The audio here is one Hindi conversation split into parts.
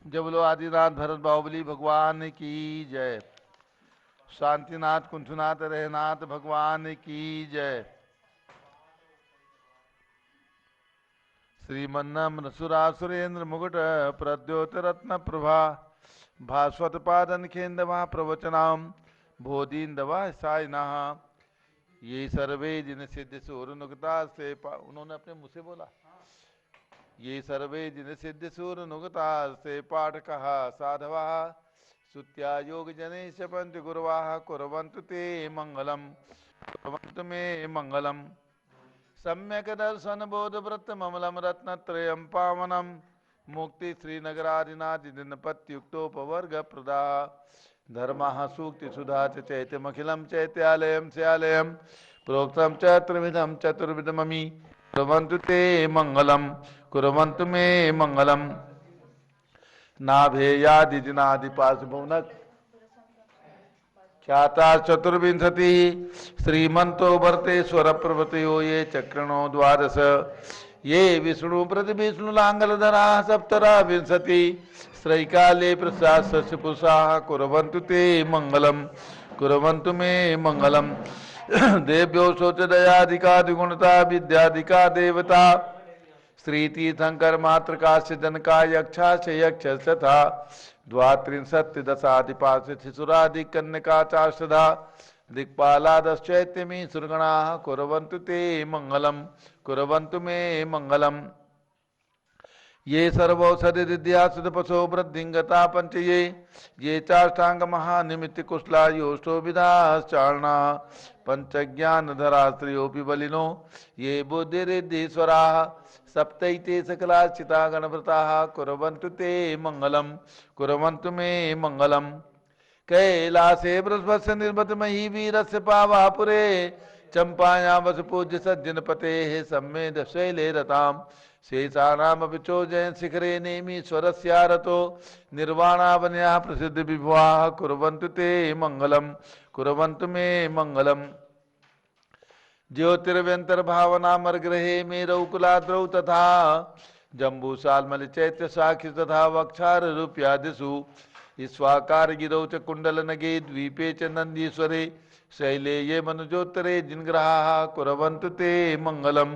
जय बोलो आदिनाथ भरत बाहुबली भगवान की जय। शांतिनाथ कुंठनाथ रहनाथ भगवान की जय। श्रीमन्नम सुरासुरेंद्र मुकुट प्रद्योत रत्न प्रभा भास्वत पादन खेन्दवा प्रवचनाम बोधीन्दवा साइना। ये सर्वे जिन सिद्ध सूर नुकता से उन्होंने अपने मुँह से बोला। ये सर्वे जिन सिद्ध सूर नुगता से पाठ कहा साधवा सुत्या योग जनेश पंच गुरुवाह कुरवंतु ते मंगलम कुरवंतु मे मंगलम सम्यक दर्शन बोध व्रत ममलम रत्नत्रयम पावनम मुक्ति श्रीनगरादिनाथ दिन पत्युक्तोपवर्ग प्रदा धर्म सूक्ति सुधा चैत्यमखिलम चैत्यालयम श्यालयम प्रोक्तम चतुर्विधम चतुर्विधमि कुरवन्तु ते मंगलम कुरवन्तु मे मंगलम नाभेयादिजनादिपाशभुवनक ख्याता चतुर्विंशति श्रीमंतो वर्ते स्वर प्रवृतयो ये चक्रणो द्वादश ये विष्णु प्रति विष्णुलांगलधरा सप्तरा विंशति श्रैकाले प्रसाद शशिपुषा कुरवन्तु ते मंगलम कुरवन्तु मे मंगलम देव्यो शोच दयाधिकादिगुणता विद्याधिका देवता श्री तीर्थंकर मातृकाश्च जनका यक्षाश्च यक्ष तथा द्वात्रिंशत् दशाधिपाश शिशुरादि कन्यका चाष्टधा दिक्पालादश्चैत्यमी सुरगणाः कुर्वन्तु ते मंगलम कुर्वन्तु मे मंगलम ये सर्वौषधि विद्या सुदपसो वृद्धिंगता पंच ये चाष्टांग महानिमित्त कुशला योष्टो विधाश्चारणा पंचज्ञानधरा स्त्रियोपि बलिनो ये बुद्धिरिद्धीश्वरा सप्तैते सकलाचिता गणव्रताः कुर्वन्तु ते मंगलम कुर्वन्तु मे मंगलम कैलासे बृहस्पस्य निर्मत मही वीरस्य पावापुरे चंपायां वस पूज्य सज्जन पते सम्मेद शैले रताम शेषाणाम विचो जयन शिखरे नेमीश्वरस्यारतो निर्वाणावन्याः प्रसिद्ध विभुवाः कुर्वन्तु ते मंगलम कुर्वन्तु मे मंगलम ज्योतिर्व्यंतर्भावनामर्ग्रहे मेरौकुलाद्रौ तथा जम्बूसाल्मल चैत्य साक्षि तथा वक्षार रूप्यादिषु ईश्वाकार गिरौ च कुंडलनगे द्वीपे च नंदीश्वरे शैले ये मनुजोत्तरे जिनग्रहाः कुर्वन्तु ते मंगलम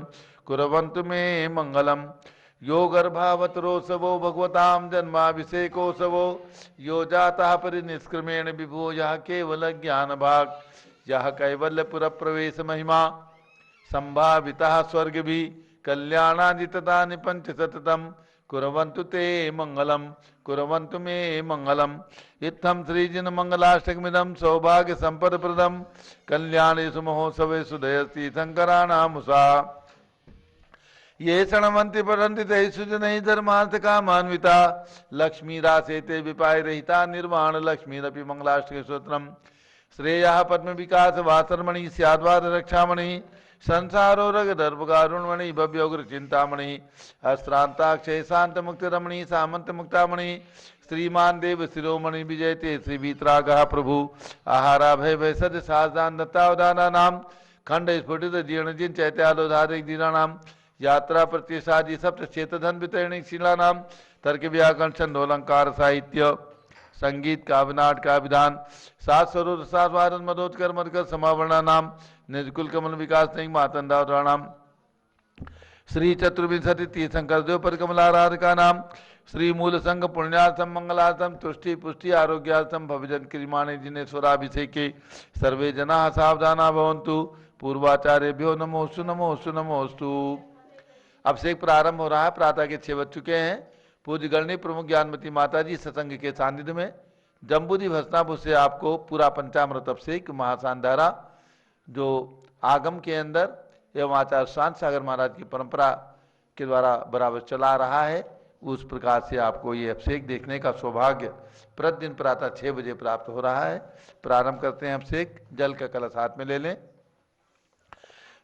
कुर्वन्तु मे मंगलम यो गर्भावतरोत्सवो भगवतां जन्माभिषेकोत्सवो यो जातः परिनिष्क्रमेण विभो यः केवल ज्ञान भाग यह कैवल्यपुर प्रवेश महिमा संभाविता स्वर्ग भी कल्याणादितता निपंच सततम कुर्वन्तु ते मंगलम कुर्वन्तु मे मंगलम इत्थम श्रीजिन मंगलाष्टकमिदं सौभाग्य संपद प्रदम कल्याणेषु महोत्सवेषु दयस्ति शंकराणामुषा ये शृण्वन्ति पठन्ति तैः सुजनैः धर्मार्थ कामान्विता लक्ष्मी रासेते विपाय रहिता निर्वाण लक्ष्मीरपि मंगलाष्टके सूत्रम श्रेयः पद्म विकास वासरमणि स्याद्वाद रक्षामणि संसारो रगदर्भगारुणमणि भव्योग्र चिंतामणि अस्त्रांताक्षय शांत मुक्त रमणि सामंत मुक्तामणि श्रीमान देव शिरोमणि विजयते श्री वीतरागः प्रभु आहारा भय भय सद साजदान दत्तावदाना नाम खंड स्फुटित जीर्ण जिन चैत्यालोधारिक दीनानाम यात्रा प्रतिसादी सप्त क्षेत्र धन वितरणी शिला नाम तर्क व्याकरण छंदोलंकार साहित्य संगीत काव्य नाट का विधान सात स्वरूप सात भारत मदोत्कर मधुकर समावरणा नाम निजकुल कमल विकास नहीं मातंदा नाम श्री चतुर्विंशति तीर्थंकर देव पर कमलाराधिका नाम श्री मूल संघ पुण्यार्थम मंगलार्थम तुष्टि पुष्टि आरोग्यार्थम भवजन क्रियमाणे जिनेश्वराभिषेके सर्वे जना सावधाना भवन्तु पूर्वाचार्यभ्यो नमोस्तु नमोस्तु नमोस्तु। अभिषेक प्रारंभ हो रहा है। प्रातः के 6 बज चुके हैं। पूज्य गणनी प्रमुख ज्ञानमती माता जी सत्संग के सानिध्य में जम्बूदी भस्नापुर से आपको पूरा पंचामृत अभिषेक महाशानधारा जो आगम के अंदर एवं आचार्य शांत सागर महाराज की परंपरा के द्वारा बराबर चला रहा है, उस प्रकार से आपको ये अभिषेक देखने का सौभाग्य प्रतिदिन प्रातः 6 बजे प्राप्त हो रहा है। प्रारंभ करते हैं अभिषेक। जल का कलश हाथ में ले लें।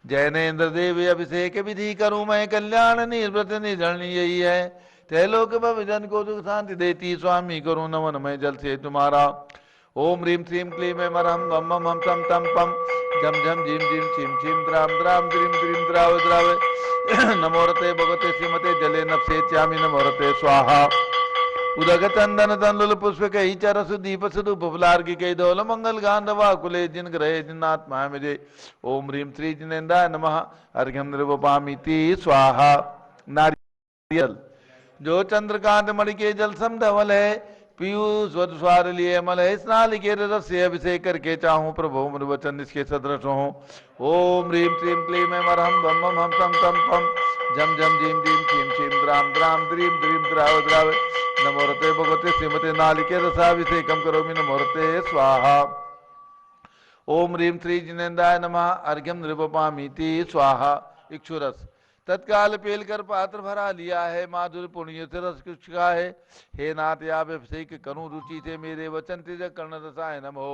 जैनेन्द्र देव अभिषेक विधि करूं मैं कल्याण निर्व्रत निर्जन यही है त्रैलोक भवजन को दुख शांति देती स्वामी करूं नमन मैं जल से तुम्हारा। ओम ह्रीम श्रीम क्लीम मरहम बम बम हम तम तम पम झम झम झीम झीम छिम छिम द्राम द्राम द्रीम द्रीम द्राव द्राव नमोरते भगवते श्रीमते जले नफसे च्यामी नमोरते स्वाहा। उदक चंदन तंडुल पुष्प कही चरस दीप सुदु बबलार की कई धौल मंगल गांधवा कुले जिन ग्रहे जिन्नात्मा मुझे ओम ह्रीम श्री जिनेन्द्राय नमः अर्घ्यम निर्वपामीति स्वाहा। नारियल जो चंद्रकांत मणि के जल सम धवल है पीयूष वधुस्वार लिए अमल है स्नाल के रस से अभिषेक करके चाहूं प्रभु मन वचन इसके सदृश हो। ओम ह्रीम श्रीम क्लीम मरहम बम बम हम तम तम पम झम झम झीम झीम छीम छीम द्राम द्राम द्रीम द्रीम द्राव द्राव नमोरते भगवते श्रीमते नालिके रसाभिषेकम करोमि नमोरते स्वाहा। ओम ह्रीम श्री जिनेन्द्राय नमः अर्घ्यम नृपपामीति स्वाहा। इक्षुरस तत्काल पेल कर पात्र भरा लिया है माधुर पुण्य से रस का है। हे नाथ या अभिषेक करूं रुचि से मेरे वचन तेज कर्ण रसाय नमो।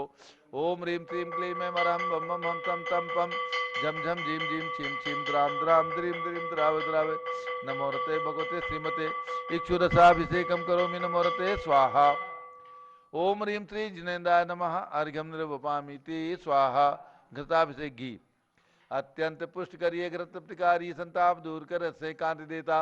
ओम ह्रीम श्रीम क्लीम मरहम बम बम हम तम तम पम झम झम झीम झीम छीम छीम द्राम द्राम द्रीम द्रीम द्राव द्राव नमोरते भगवते श्रीमते इक्षुरसाभिषेकम करोमि नमोरते स्वाहा। ओम ह्रीम श्री जिनेन्द्राय नमः अर्घ्यम निर्वपामीति स्वाहा। घृताभिषेक घी अत्यंत पुष्ट करिए घृत तृप्तिकारी संताप दूर कर से कांति देता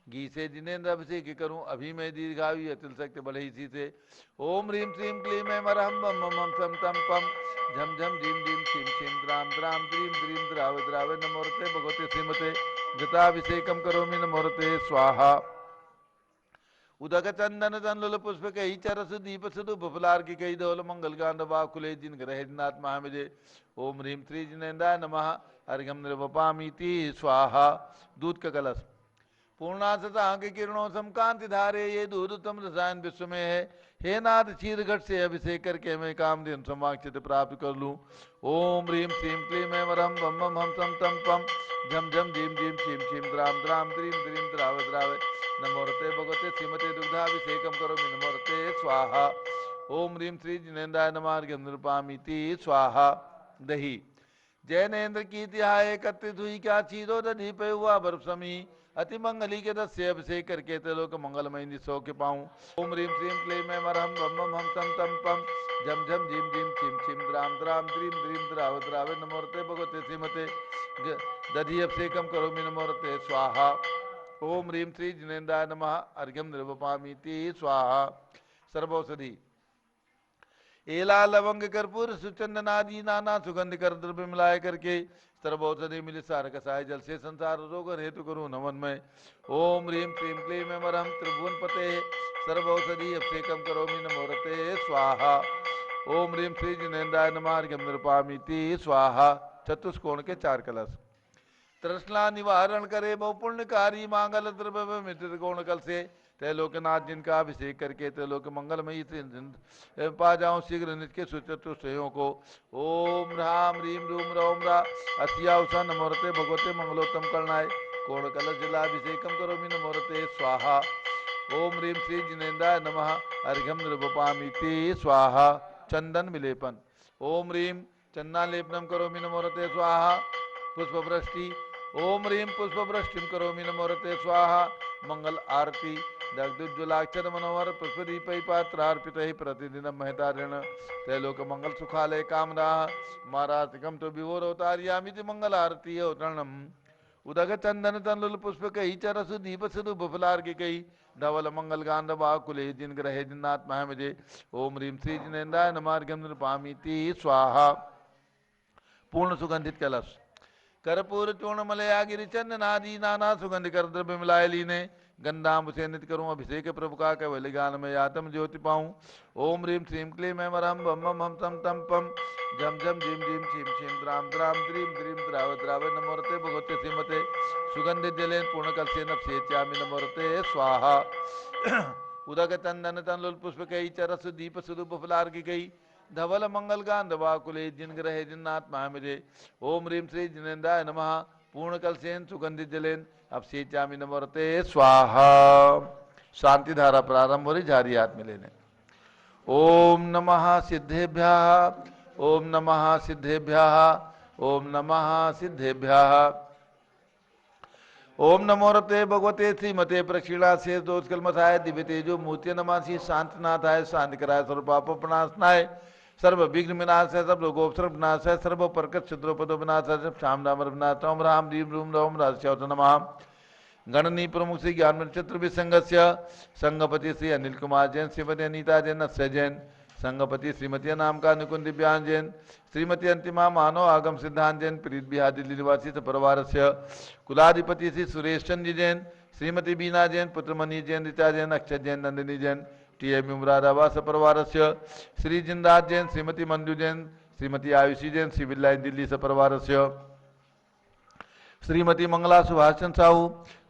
घी से जिनेन्द्र अभिषेक करूं अभी मैं दीर्घायु अतिल शक्ति बल इसी से। ओम ह्रीम श्रीम क्लीम मरहम बम बम हम सम तम पम झम झम झीम झीम छीम छीम द्राम द्राम द्रीम द्रीम द्राव द्राव नमोरते भगवते श्रीमते घृताभिषेकम करोमि नमोरते स्वाहा। उदक चंदन तंडुल पुष्प कही चरस दीप सुदु बफलार की कही धौल मंगल गांधवा कुले जिन ग्रहे जिनात्मा मुझे ओम ह्रीम श्री जिनेन्द्राय नमः अर्घ्यम निर्वपामीति स्वाहा। दूध का कलश पूर्णासता के किरणों समकांति धारे ये दूध उत्तम रसायन विश्व में है। हे नाथ क्षीर घट से अभिषेक करके मैं कामधेनु समाक्षित प्राप्त कर लूं। ओम ह्रीम श्रीम क्लीम मरहम बम बम हम तम तम पम झम झम झीम झीम छीम छीम द्राम द्राम द्रीम द्रीम द्राव द्राव नमोरते भगवते श्रीमते दुग्धाभिषेकम करोमि नमोरते स्वाहा। ओम ह्रीम श्री जिनेन्द्राय नमः अर्घ्यम निर्वपामीति स्वाहा। दही जैनेन्द्र की तिहाय एकत्रित हुई क्या चीरो दधी पे हुआ बर्फ समी अति मंगली के रस से अभिषेक करके त्रिलोक मंगलमय सौ के पाऊं। ओम ह्रीम श्रीम क्लीम मरहम बम बम हम तम तम पम झम झम झीम झीम छीम छीम द्राम द्राम द्रीम द्रीम द्राव द्राव नमोरते भगवते श्रीमते दधी अभिषेकम करोमि नमोरते स्वाहा। ओम ह्रीम श्री जिनेन्द्राय नमः अर्घ्यम निर्वपामीति स्वाहा। सर्वौषधि एला लवंग कर्पूर सुचंदन आदि नाना सुगंध कर द्रव्य मिलाए करके सर्वौषधि मिली सार कसाय जल से संसार रोग हेतु करूं नमन में। ओम ह्रीम क्लीम क्लीम मरहम त्रिभुवन पते सर्वौषधि अभिषेकम करोमि नमोरते स्वाहा। ओम ह्रीम श्री जिनेन्द्राय नमः अर्घ्यम निर्वपामीति स्वाहा। चतुष्कोण के 4 कलश तृष्णा निवारण करे बहु पुण्यकारी मांगल द्रव्य मित्र कोण कल से त्रैलोकनाथ जिनका अभिषेक करके त्रैलोक मंगलमयी पा जाऊं शीघ्र नित्य सुचतुष्टयों को। ओम राम ह्रीम रूम रौम रा अस्याउषा नमोरते भगवते मंगलोत्तम करणाय कोण कलश जलाभिषेकम करोमि नमोरते स्वाहा। ओम ह्रीम श्री जिनेन्द्राय नमः अर्घ्यम निर्वपामीति स्वाहा। चंदन विलेपन ओम ह्रीम चंदनालेपनम करोमि नमोरते स्वाहा। पुष्पवृष्टि ओम ह्रीम पुष्पवृष्टिम करोमि नमोरते स्वाहा। मंगल आरती दग्धुज्ज्वलाक्षर मनोहर पुष्पदीपै पात्रार्पितैः प्रतिदिनं महतारेण त्रैलोक मंगल सुखालय कामना मारातिकम तो विभोरवतार्यामिति मंगल आरती अवतरणम। उदक चंदन तंडुल पुष्प कही चरसु दीप सुदु बफलार की कही धवल मंगल गांधवा कुले जिन ग्रहे जिन्नात्मा मुझे ओम ह्रीम श्री जिनेन्द्राय नमः अर्घ्यम निर्वपामीति स्वाहा। पूर्ण सुगंधित कलश कर्पूर चूर्ण मलया गिरि चंदन आदि नाना सुगंध कर द्रव्य मिलाए लीने गंधाम से नित करूं अभिषेक प्रभु का केवल गान में आत्म ज्योति पाऊं। ओम ह्रीम श्रीम क्लीम मरहम बम बम हम तम तम पम झम झम झीम झीम छीम छीम द्राम द्राम द्रीम द्रीम द्राव द्राव नमोरते भगवते श्रीमते सुगंधित जलेन पूर्ण कल से नपसेत्यामि नमोरते स्वाहा। उदक चंदन तंडुल पुष्प कई चरस दीप सुदु बफलार की कई धवल मंगल गांधवा कुले जिन ग्रहे जिन्नात्मा मुझे ओम ह्रीम श्री जिनेन्द्राय नमः पूर्ण कलसेन सुगंधित जलेन अभिषेचामि नमोरते स्वाहा। शांति धारा प्रारंभ हो रही जारी हाथ में लेने। ओम नमः सिद्धेभ्यः ओम नमः सिद्धेभ्यः ओम नमः सिद्धेभ्यः। ओम नमोरते भगवते श्रीमते प्रक्षीणा से दोषकलमथाय दिव्य तेजो मूर्ति नमासी शांतिनाथाय शांतिकराय सर्वपापनाशनाय सर्व विघ्न विनाश है सब लोगोपसर्ग विनाश है सर्व परकट क्षुद्रोपदो विनाश है सब श्याम नाम विनाश ओम राम रीम रूम रोम राजौत नमः। गणनी प्रमुख श्री ज्ञान नक्षत्र विसंगस्य संघपति श्री अनिल कुमार जैन, श्रीमती अनीता जैन, अक्षय जैन, संघपति श्रीमती नाम का अनुकुंद दिव्यांग जैन, श्रीमती अंतिमा मानव आगम सिद्धांत जैन, प्रीत बिहार दिल्ली निवासी परिवार से कुलाधिपति श्री सुरेश चंद्र जैन, श्रीमती बीना जैन, पुत्र मनीष जैन, ऋचा जैन, अक्षय जैन, नंदिनी जैन, टीएम मुरादाबाद परिवार से श्री जिंदास जैन, श्रीमती मंजू जैन, श्रीमती आयुषी जैन, सिविल लाइन दिल्ली परिवार से श्रीमती मंगला सुभाषचंद साहू,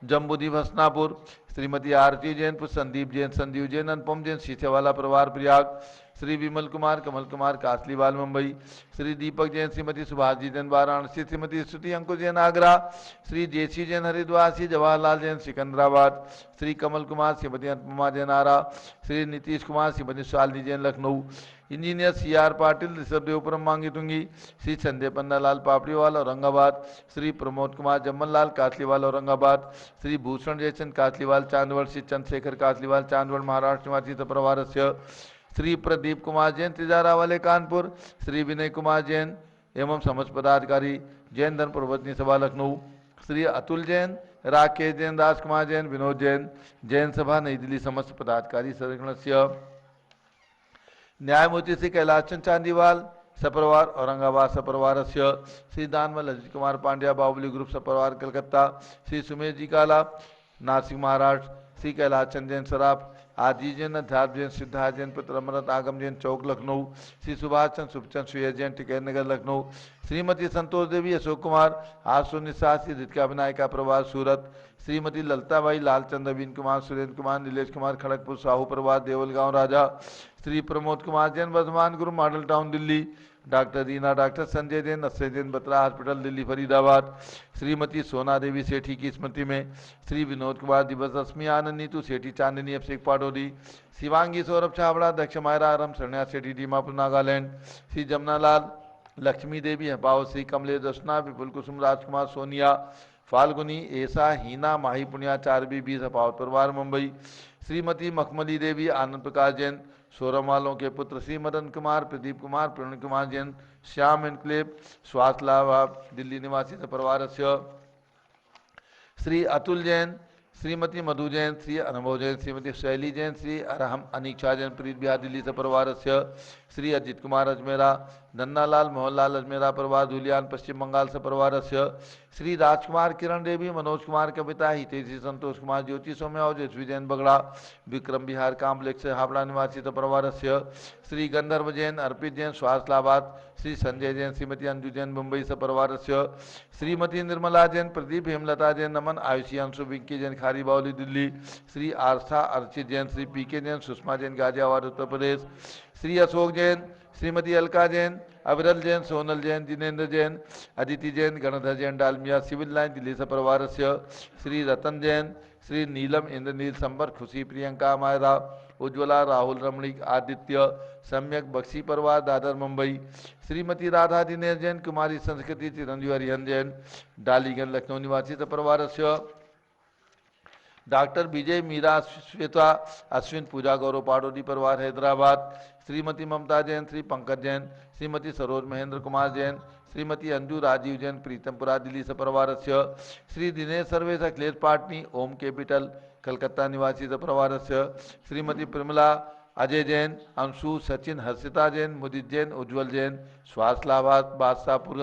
जम्बूदीप हसनापुर, श्रीमती आरती जैन, पुत्र संदीप जैन, संदीप जैन, अनुपम जैन, शीशेवाला परिवार प्रयाग, श्री विमल कुमार, कमल कुमार, कासलीवाल मुंबई, श्री दीपक जैन, श्रीमती सुभाषजी जैन, वाराणसी, श्रीमती स्तुति अंकुश जैन, आगरा, श्री जेसी जैन, हरिद्वार, श्री जवाहरलाल जैन, सिकंदराबाद, श्री कमल कुमार, श्रीमती अनुपमा जैन, आरा, श्री नीतीश कुमार, श्रीमती शालिनी जैन, लखनऊ, इंजीनियर CR पाटिल, ऋषभदेवपुरम मांगीतुंगी, श्री संजय पन्नालाल पापड़ीवाल, औरंगाबाद, श्री प्रमोद कुमार जम्मनलाल, कासलीवाल, औरंगाबाद, श्री भूषण जयचंद, कासलीवाल, चांदवड़, श्री चंद्रशेखर कासलीवाल, चांदवड़, महाराष्ट्र निवासी परिवार से श्री प्रदीप कुमार जैन, तिजारा वाले कानपुर, श्री विनय कुमार जैन एवं समस्त पदाधिकारी, जैन धर्म प्रवर्तनी सभा लखनऊ, श्री अतुल जैन, राकेश जैन, राजकुमार जैन, विनोद जैन, जैन सभा नई दिल्ली, समस्त पदाधिकारी संरक्षण, न्यायमूर्ति श्री कैलाश चंद चांदीवाल सपरिवार, औरंगाबाद सपरिवार से श्री दानमल अजित कुमार पांड्या, बाहुबली ग्रुप सपरिवार, कलकत्ता, श्री सुमेश जी काला, नासिक महाराष्ट्र, श्री कैलाश चंद जैन सराफ, आदि जैन, अध्यात्म जैन, सिद्धार्थ जैन, पुत्र अमरत आगम जैन, चौक लखनऊ, श्री सुभाष चंद सुखचंद सुयस जैन, टिकैत नगर लखनऊ, श्रीमती संतोष देवी, अशोक कुमार, आशु निषाद, श्री रितिका विनायका प्रवास सूरत, श्रीमती ललताबाई, लालचंद, अवीन कुमार, सुरेंद्र कुमार, नीलेश कुमार, खड़गपुर, साहू प्रवास, देवलगांव राजा, श्री प्रमोद कुमार जैन, वर्धमान गुरु, model town Delhi, doctor Reena, doctor Sanjay Jain, Akshay Jain, Batra hospital Delhi Faridabad, Shrimati सोना देवी सेठी की स्मृति में श्री विनोद कुमार दिवस, रश्मि आनंद, नीतू सेठी, चांदनी अभिषेक पाटोदी, शिवांगी सौरभ छाबड़ा, दक्ष मायरा आरम, शरण्या सेठी, दीमापुर नागालैंड, श्री जमुनालाल, लक्ष्मी देवी हपाव, श्री कमलेश दर्शना, विपुल कुसुम, राजकुमार, सोनिया, फाल्गुनी, ऐसा, हीना, माही पुनिया, चारबी 20 हपावत परिवार मुंबई, श्रीमती मखमली देवी, आनंद प्रकाश जैन, सोरमालों के पुत्र श्री मदन कुमार, प्रदीप कुमार, प्रणय कुमार जैन, श्याम एनक्लेव, स्वास्थ्य लाभ दिल्ली निवासी परिवार से श्री अतुल जैन, श्रीमती मधु जैन, श्री अनुभव जैन, श्रीमती शैली जैन, श्री अरहम अनीक्षा जैन, प्रीत बिहार दिल्ली से परिवार से श्री अजित कुमार अजमेरा, नन्नालाल मोहनलाल अजमेरा परिवार, धुलियान पश्चिम बंगाल से परिवार से श्री राजकुमार, किरण देवी, मनोज कुमार कविता, हितेशी, संतोष कुमार, ज्योति सौम्या और जसवी जैन बगड़ा, विक्रम बिहार कॉम्प्लेक्स हावड़ा निवासी परिवार से श्री गंधर्व जैन, अर्पित जैन, स्वास्थ्यलाबाद, श्री संजय जैन, श्रीमती अंजू जैन, मुंबई से परिवार से श्रीमती निर्मला जैन, प्रदीप, हेमलता जैन, नमन, आयुषी, अंशु, विंकी जैन, खारी बावली दिल्ली, श्री आस्था, अर्चित जैन, श्री PK जैन, सुषमा जैन, गाजियाबाद उत्तर प्रदेश, श्री अशोक जैन, श्रीमती अलका जैन, अविरल जैन, सोनल जैन, जिनेन्द्र जैन, अदिति जैन, गणधर जैन, डालमिया, सिविल लाइन दिल्ली से परिवार से श्री रतन जैन, श्री नीलम, इंद्रनील, संबर, खुशी, प्रियंका, मायरा, उज्ज्वला, राहुल, रमणीक, आदित्य, सम्यक, बक्सी परिवार, दादर मुंबई, श्रीमती राधा दिनेश जैन, कुमारी संस्कृति, चिरंजीव हरिहन जैन, डालीगंज लखनऊ निवासी परिवार से डॉक्टर विजय, मीरा, श्वेता, अश्विन, पूजा, गौरव, पाडोदी परिवार हैदराबाद, श्रीमती ममता जैन, श्री पंकज जैन, श्रीमती सरोज महेंद्र कुमार जैन, श्रीमती अंजू, राजीव जैन, प्रीतमपुरा दिल्ली से परिवार से श्री दिनेश सर्वेश, अखिलेश पाटनी, ओम कैपिटल कलकत्ता निवासी से परिवार से श्रीमती प्रमिला, अजय जैन, अंशु, सचिन, हर्षिता जैन, मुदित जैन, उज्ज्वल जैन, स्वास्थ्य लाभार्थ, बादशाहपुर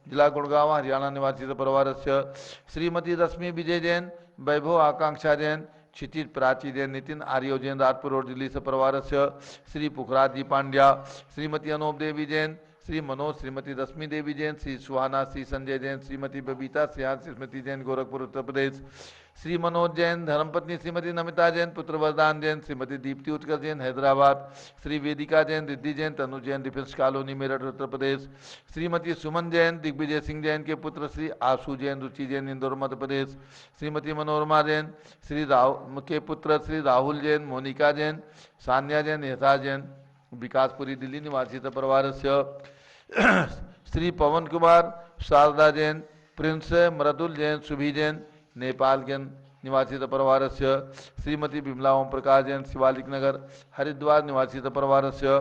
जिला गुड़गांव हरियाणा निवासी से परिवार से श्रीमती रश्मि विजय जैन, वैभव, आकांक्षा जैन, क्षितिज, प्राची जैन, नितिन, आर्यो जैन, राजपुर रोड दिल्ली से परिवार से श्री पुखराज जी पांड्या, श्रीमती अनूप देवी जैन, श्री मनोज, श्रीमती रश्मि देवी जैन, श्री सुहाना, श्री संजय जैन, श्रीमती बबीता, श्री स्मृति जैन, गोरखपुर उत्तर प्रदेश, श्री मनोज जैन, धर्मपत्नी श्रीमती नमिता जैन, पुत्र वरदान जैन, श्रीमती दीप्ति उत्कर जैन, हैदराबाद, श्री वेदिका जैन, रिद्धि जैन, तनु जैन, डिफेंस कॉलोनी, मेरठ उत्तर प्रदेश, श्रीमती सुमन जैन, दिग्विजय सिंह जैन के पुत्र श्री आशु जैन, रुचि जैन, इंदौर मध्य प्रदेश, श्रीमती मनोरमा जैन, श्री राहुल के पुत्र श्री राहुल जैन, मोनिका जैन, सान्या जैन, एहसास जैन, विकासपुरी दिल्ली निवासी परिवार से श्री पवन कुमार, शारदा जैन, प्रिंस, मृदुल जैन, सुभी जैन, नेपालगंज निवासी परिवार से श्रीमती बिमला ओम प्रकाश जैन, शिवालिक नगर हरिद्वार निवासी परिवार से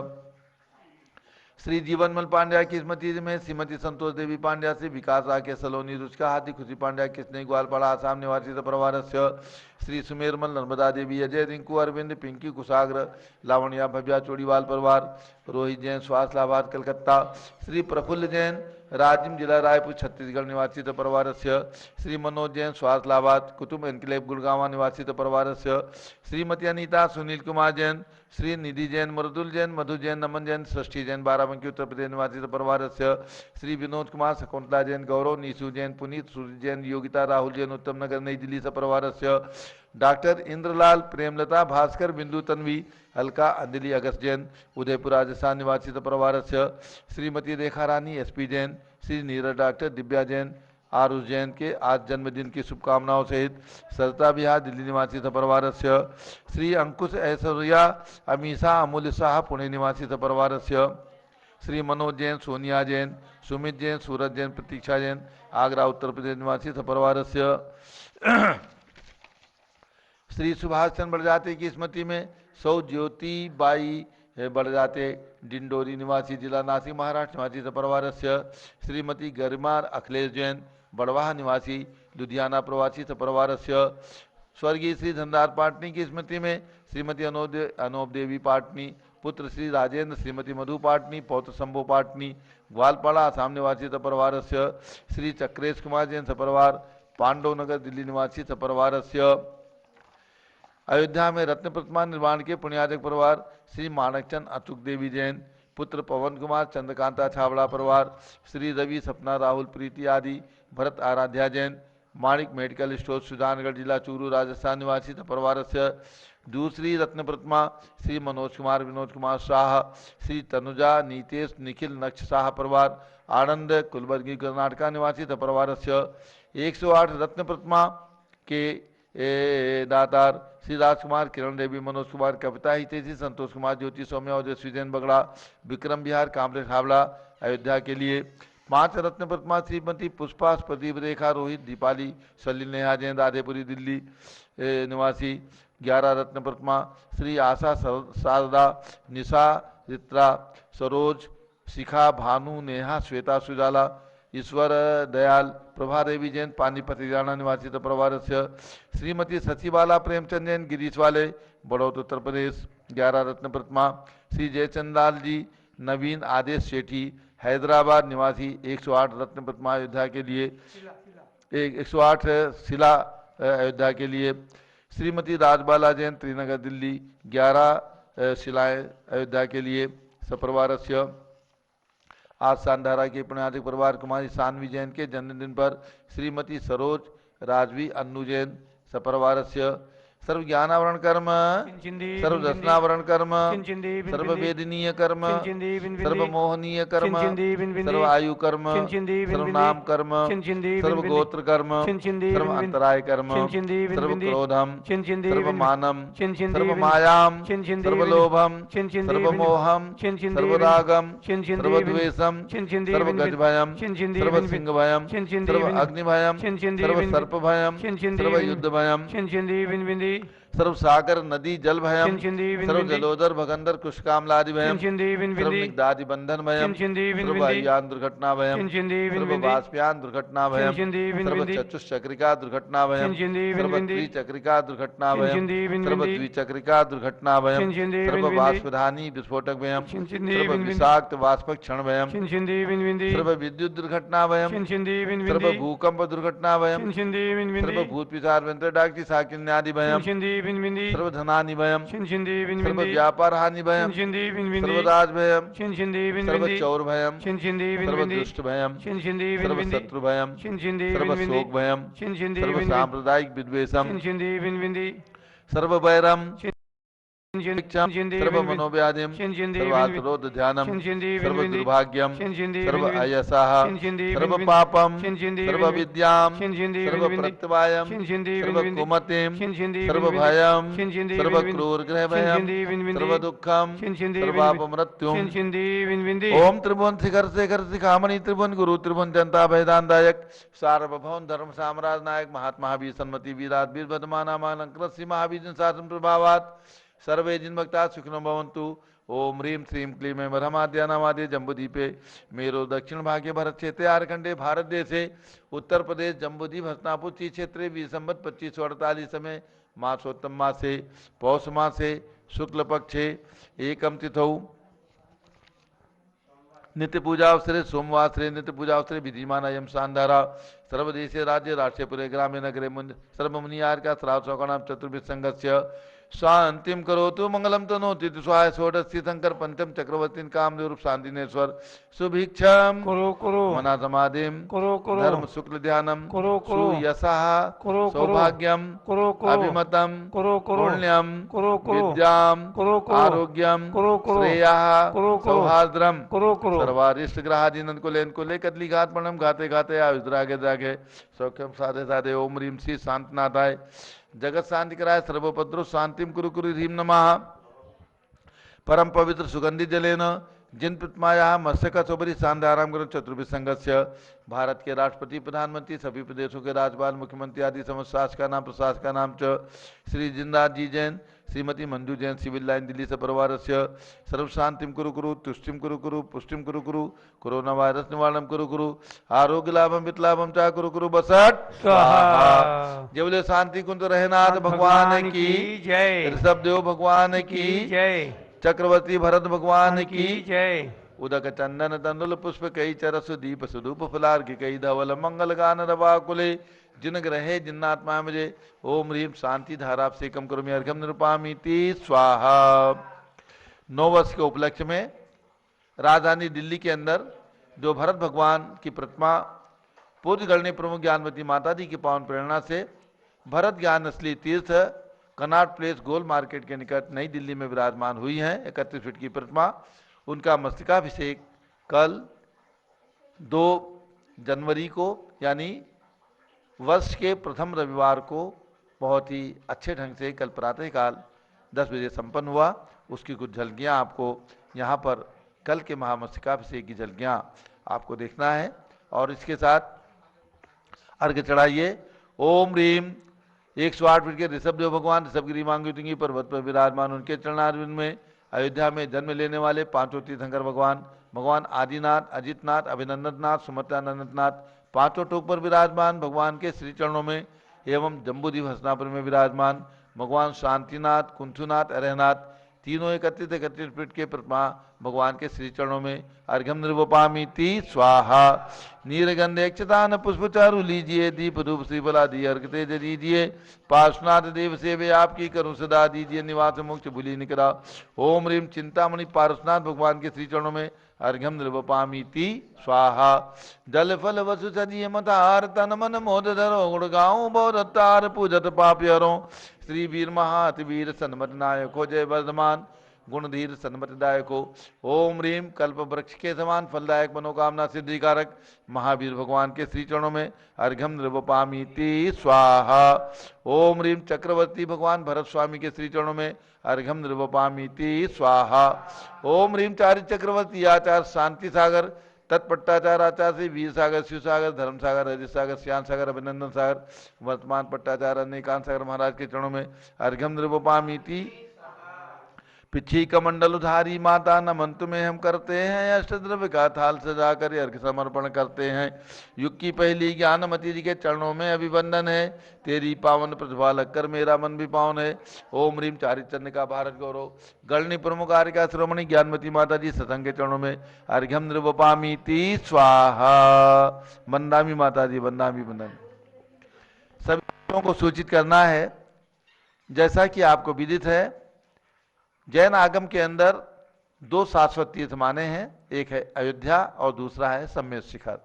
श्री जीवनमल पांड्या की स्मृति में श्रीमती संतोष देवी पांड्या से विकास राकेश सलोनी रुचका हाथी खुशी पांड्या किसने ग्वालपाड़ा आसाम निवासी परिवारस्य श्री सुमेरमल नर्मदा देवी अजय रिंकू अरविंद पिंकी कुशाग्र लावण्या भव्या चोड़ीवाल परिवार रोहित जैन स्वास्थ्य लाभार्थ कलकत्ता श्री प्रफुल्ल जैन राजिम जिला रायपुर छत्तीसगढ़ निवासी परिवारस्य श्री मनोज जैन स्वास्थ्य लाभार्थ कुटुंब एनक्लेव गुड़गांव निवासी परिवारस्य श्रीमती अनीता सुनील कुमार जैन श्री निधि जैन मृदुल जैन मधु जैन नमन जैन षष्ठी जैन बाराबंकी उत्तर प्रदेश निवासी परिवारस्य श्री विनोद कुमार शकुंतला जैन गौरव नीसू जैन पुनीत सूर्य जैन योगिता राहुल जैन उत्तम नगर नई दिल्ली परिवारस्य डॉक्टर इंद्रलाल प्रेमलता भास्कर बिंदु तन्वी अलका अंजलि अगस्त जैन उदयपुर राजस्थान निवासी परिवारस्य श्रीमती रेखा रानी एसपी जैन श्री नीरज डॉक्टर दिव्या जैन आरुष जैन के आज जन्मदिन की शुभकामनाओं सहित सरिता बिहार दिल्ली निवासी परिवारस्य श्री अंकुश ऐश्वर्या अमीषा अमूल्य शाह पुणे निवासी परिवारस्य श्री मनोज जैन सोनिया जैन सुमित जैन सूरज जैन प्रतीक्षा जैन आगरा उत्तर प्रदेश निवासी परिवारस्य श्री सुभाष चंद्र बड़जाते की स्मृति में सौ ज्योति बाई बड़जाते डिंडोरी निवासी जिला नासिक महाराष्ट्र निवासी परिवारस्य श्रीमती गरिमा अखिलेश जैन बड़वाह निवासी लुधियाना प्रवासी परिवारस्य स्वर्गीय श्री धनदार पाटनी की स्मृति में श्रीमती अनोब देवी पाटनी पुत्र श्री राजेंद्र श्रीमती मधु पाटनी पौत्र शंभो पाटनी ग्वालपाड़ा आसाम निवासी परिवारस्य श्री चक्रेश कुमार जैन सपरिवार पांडव नगर दिल्ली निवासी परिवारस्य अयोध्या में रत्न प्रतिमा निर्माण के पुण्याजक परिवार श्री माणकचंद अचुक देवी जैन पुत्र पवन कुमार चंद्रकांता छावड़ा परिवार श्री रवि सपना राहुल प्रीति आदि भरत आराध्या जैन माणिक मेडिकल स्टोर सुजानगढ़ जिला चूरू राजस्थान निवासी परिवारस्य दूसरी रत्न प्रतिमा श्री मनोज कुमार विनोद कुमार शाह श्री तनुजा नीतेश निखिल नक्ष शाह परिवार आनंद कुलबर्गी कर्नाटका निवासी परिवारस्य 108 रत्न प्रतिमा के दातार श्री राजकुमार किरण देवी मनोज कुमार कविता हितेशी संतोष कुमार ज्योति सौम्या ओजस्वी जैन बगड़ा विक्रम बिहार कामरेज हावड़ा अयोध्या के लिए 5 रत्न प्रतिमा श्रीमती पुष्पा प्रदीप रेखा रोहित दीपाली सलील नेहा जैन राधेपुरी दिल्ली निवासी 11 रत्न प्रतिमा श्री आशा शारदा निशा रित्रा सरोज शिखा भानु नेहा श्वेता सुजाला ईश्वर दयाल प्रभा देवी जैन पानीपत हरियाणा निवासी परिवारस्य श्रीमती सचिबाला प्रेमचंद जैन गिरीश वाले बड़ौद उत्तर प्रदेश 11 रत्न प्रतिमा श्री जयचंदाल जी नवीन आदेश सेठी हैदराबाद निवासी 108 रत्न प्रतिमा अयोध्या के लिए 108 शिला अयोध्या के लिए श्रीमती राजबाला जैन त्रिनगर दिल्ली 11 शिलाएं अयोध्या के लिए सपरिवारस्य आज सांधारा के पुण्याधिक परिवार कुमारी सानवी जैन के जन्मदिन पर श्रीमती सरोज राजवी अन्नू जैन सपरिवारस्य सर्व ज्ञानावरण कर्म सर्व दर्शनावरण कर्म सर्व वेदनीय कर्म सर्व मोहनीय कर्म सर्व आयु कर्म सर्व नाम कर्म सर्व गोत्र कर्म सर्व अंतराय कर्म सर्व क्रोधम सर्व मानम सर्व मायाम सर्व लोभम सर्व मोहम सर्व रागम सर्व द्वेषम सर्व गज भयम सर्व सिंह भयम सर्व अग्नि भयम सर्व सर्प भयम सर्व युद्ध भयम सर्व सागर नदी जल भयम सर्व जलोदर भगंदर कुशकामलादि भयम सर्व निग्धादि बंधन भयम सर्व वायुयान दुर्घटना भयम सर्व वाष्पयान दुर्घटना भयम सर्व चतुष्चक्रिका दुर्घटना भयम सर्व त्रिचक्रिका दुर्घटना भयम सर्व द्विचक्रिका दुर्घटना भयम सर्व वाष्पधानी विस्फोटक भयम सर्व विषाक्त वाष्पक क्षण भयम सर्व विद्युत दुर्घटना भयम सर्व भूकंप दुर्घटना भयम सर्व भूत पिशाच व्यंत्र डाकटी साकिन्यादि भयम सर्व धनानि भयम सर्व व्यापार हानि भयम सर्व राज भयम सर्व चौर भयम सर्व दुष्ट भयम सर्व शत्रु भयम सर्व शोक भयम सर्व सांप्रदायिक विद्वेषम सर्व वैरम सर्व मनोव्याधिम सर्वात्रोध ध्यानम सर्व दुर्भाग्यम सर्व अयसाः सर्व पापम सर्व विद्याम सर्व प्रत्यवायम सर्व कुमतिम सर्व भयम सर्व क्रूर ग्रह भयम सर्व दुःखम सर्वापमृत्युम ओम त्रिभुवन शिखर शेखर शिखामणि त्रिभुवन गुरु त्रिभुवन जनता भयदानदायक सार्वभौम धर्म साम्राज्य नायक महात्मा महावीर सन्मति वीराट वीरभद्रमानामानं कृष्ण महावीर शासन प्रभावात सर्वे जिन भक्ता सुखिनो भवन्तु ओम ह्रीं श्रीं क्लीं ब्रह्माद्यानामाद्य जम्बूद्वीपे मेरो दक्षिण भागे भरत क्षेत्रे आर्खंडे भारत देशे उत्तर प्रदेश जम्बूद्वीप हस्तिनापुर क्षेत्रे विसंवत 2548 में मासोत्तम मासे पौष मासे शुक्ल पक्षे एकम तिथौ नित्य पूजा अवसरे सोमवासरे नित्य पूजा अवसरे विधिमान अयम शानदारा सर्वदेशे राज्य राष्ट्रपुरे ग्रामे नगरे सर्वमुनियार का श्राव नाम चतुर्भिः संघस्य शांतिम करोतु मंगलम तनोति स्वाय षोडशी शंकर पंचम चक्रवर्ती कामदेव रूप शांतिनेश्वर सुभिक्षम करो करो मना समाधिम करो करो धर्म शुक्ल ध्यानम करो करो सुयशः करो सौभाग्यम करो करो अभिमतम करो करो पुण्यम करो करो विद्याम करो करो आरोग्यम करो करो श्रेयः करो करो सौहार्द्रम करो करो सर्वारिष्ट ग्रहादीनन को ले कदली घात प्रणम घाते घाते आयुद्रागे द्रागे सौख्यम साधे साधे ओम ह्रीं श्री शांतनाथाय जगत शांति कराय सर्वोपद्रव शांतिम कुरु कुरु ह्रीं नमः परम पवित्र सुगंधि जलेन जिन प्रतिमाया मत्स्य चौबरी शानदाराम ग्रह चतुर्भिः संघस्य भारत के राष्ट्रपति प्रधानमंत्री सभी प्रदेशों के राज्यपाल मुख्यमंत्री आदि समस्त शासक का नाम च श्री जिंदास जी जैन श्रीमती मंजू जैन सिविल लाइन दिल्ली से परिवार से सर्व शांतिम कुरु कुरु तुष्टिम कुरु कुरु पुष्टिम कुरु कुरु कोरोना वायरस निवारणम कुरु कुरु आरोग्य लाभम वितलाभम चा कुरु कुरु बसट जय बोले शांति कुंज रहनाथ भगवान की जय, ऋषभ देव भगवान की जय, चक्रवर्ती भरत भगवान की जय। उदक चंदन तंदुल पुष्प कई चरसु दीप सुधूप फुलार की कई धवल मंगल गान रवाकुले जिन ग्रहे जिन्नात्मा मुझे ओम ह्रीं शांति धारा से कम करो अर्घम निरूपामीति स्वाहा। 9 वर्ष के उपलक्ष्य में राजधानी दिल्ली के अंदर जो भरत भगवान की प्रतिमा पूज्य गणनी प्रमुख ज्ञानवती माता जी की पावन प्रेरणा से भरत ज्ञान असली तीर्थ कनाट प्लेस गोल मार्केट के निकट नई दिल्ली में विराजमान हुई हैं 31 फीट की प्रतिमा। उनका मस्तकाभिषेक कल 2 जनवरी को यानी वर्ष के प्रथम रविवार को बहुत ही अच्छे ढंग से कल प्रातःकाल 10 बजे संपन्न हुआ। उसकी कुछ झलकियाँ आपको यहाँ पर कल के महामस्तकाभिषेक की झलकियाँ आपको देखना है और इसके साथ अर्घ्य चढ़ाइए। ओम ह्रीं 108 फीट के ऋषभ देव भगवान ऋषभगिरी मांगुतिंगी पर्वत पर विराजमान उनके चरणारविंद में अयोध्या में जन्म लेने वाले 5 तीर्थंकर भगवान आदिनाथ अजितनाथ अभिनंदननाथ सुमत्रानंदनाथ 5 टोक पर विराजमान भगवान के श्री चरणों में एवं जम्बूद्वीप हस्तिनापुर में विराजमान भगवान शांतिनाथ कुंथुनाथ अरहनाथ तीनों 31 फीट के प्रतिमा भगवान के श्री चरणों में अर्घ्यम निर्वपामीति स्वाहा। नीरगंधे क्षतान पुष्पचारु लीजिए दीप धूप श्रीफला दी अर्घ तेज दीजिए पार्श्वनाथ देव सेवे आपकी करूं सदा दीजिए निवास मोक्ष भूलि निकरा। ओम ह्रीं चिंतामणि पार्श्वनाथ भगवान के श्री चरणों में अर्घ्यम निर्वपामीति स्वाहा। जल फल वसु सजिए मतार तन मन मोद धरो गुण गाँव बहुतार पूजत पाप हरो श्री वीर महात वीर सन्मत नायको जय वर्धमान गुणधीर सन्मतिदायको। ओम ह्रीं कल्प वृक्ष के समान फलदायक मनोकामना सिद्धिकारक महावीर भगवान के श्री चरणों में अर्घ्यम निर्वपामीति स्वाहा। ओम ह्रीं चक्रवर्ती भगवान भरत स्वामी के श्री चरणों में अर्घ्यम निर्वपामीति स्वाहा। ओम ह्रीं चारि चक्रवर्ती आचार्य शांति सागर तत्पट्टाचार आचार्य से वीर सागर शिव सागर धर्म सागर अजित सागर श्याम सागर अभिनंदन सागर वर्तमान पट्टाचार्य अनेकांत सागर महाराज के चरणों में अर्घ्यम निर्वपामीति। पिछी कमंडल उधारी माता नमन तुम्हें हम करते हैं अष्टद्रव्य का थाल सजाकर अर्घ्य समर्पण करते हैं। युग की पहली ज्ञानमती जी के चरणों में अभिवंदन है तेरी पावन प्रतिभा लगकर मेरा मन भी पावन है। ओम ह्रीं चारिचरण का भारत गौरव गणनी प्रमुख आर्य श्रोमणी ज्ञानमती माता जी सतंग के चरणों में अर्घ्यम निर्वपामीति स्वाहा। वंदामी माता जी वंदामी वंदन। सभी लोगों को सूचित करना है जैसा कि आपको विदित है जैन आगम के अंदर 2 शाश्वत तीर्थ माने हैं, एक है अयोध्या और दूसरा है सम्यक शिखर।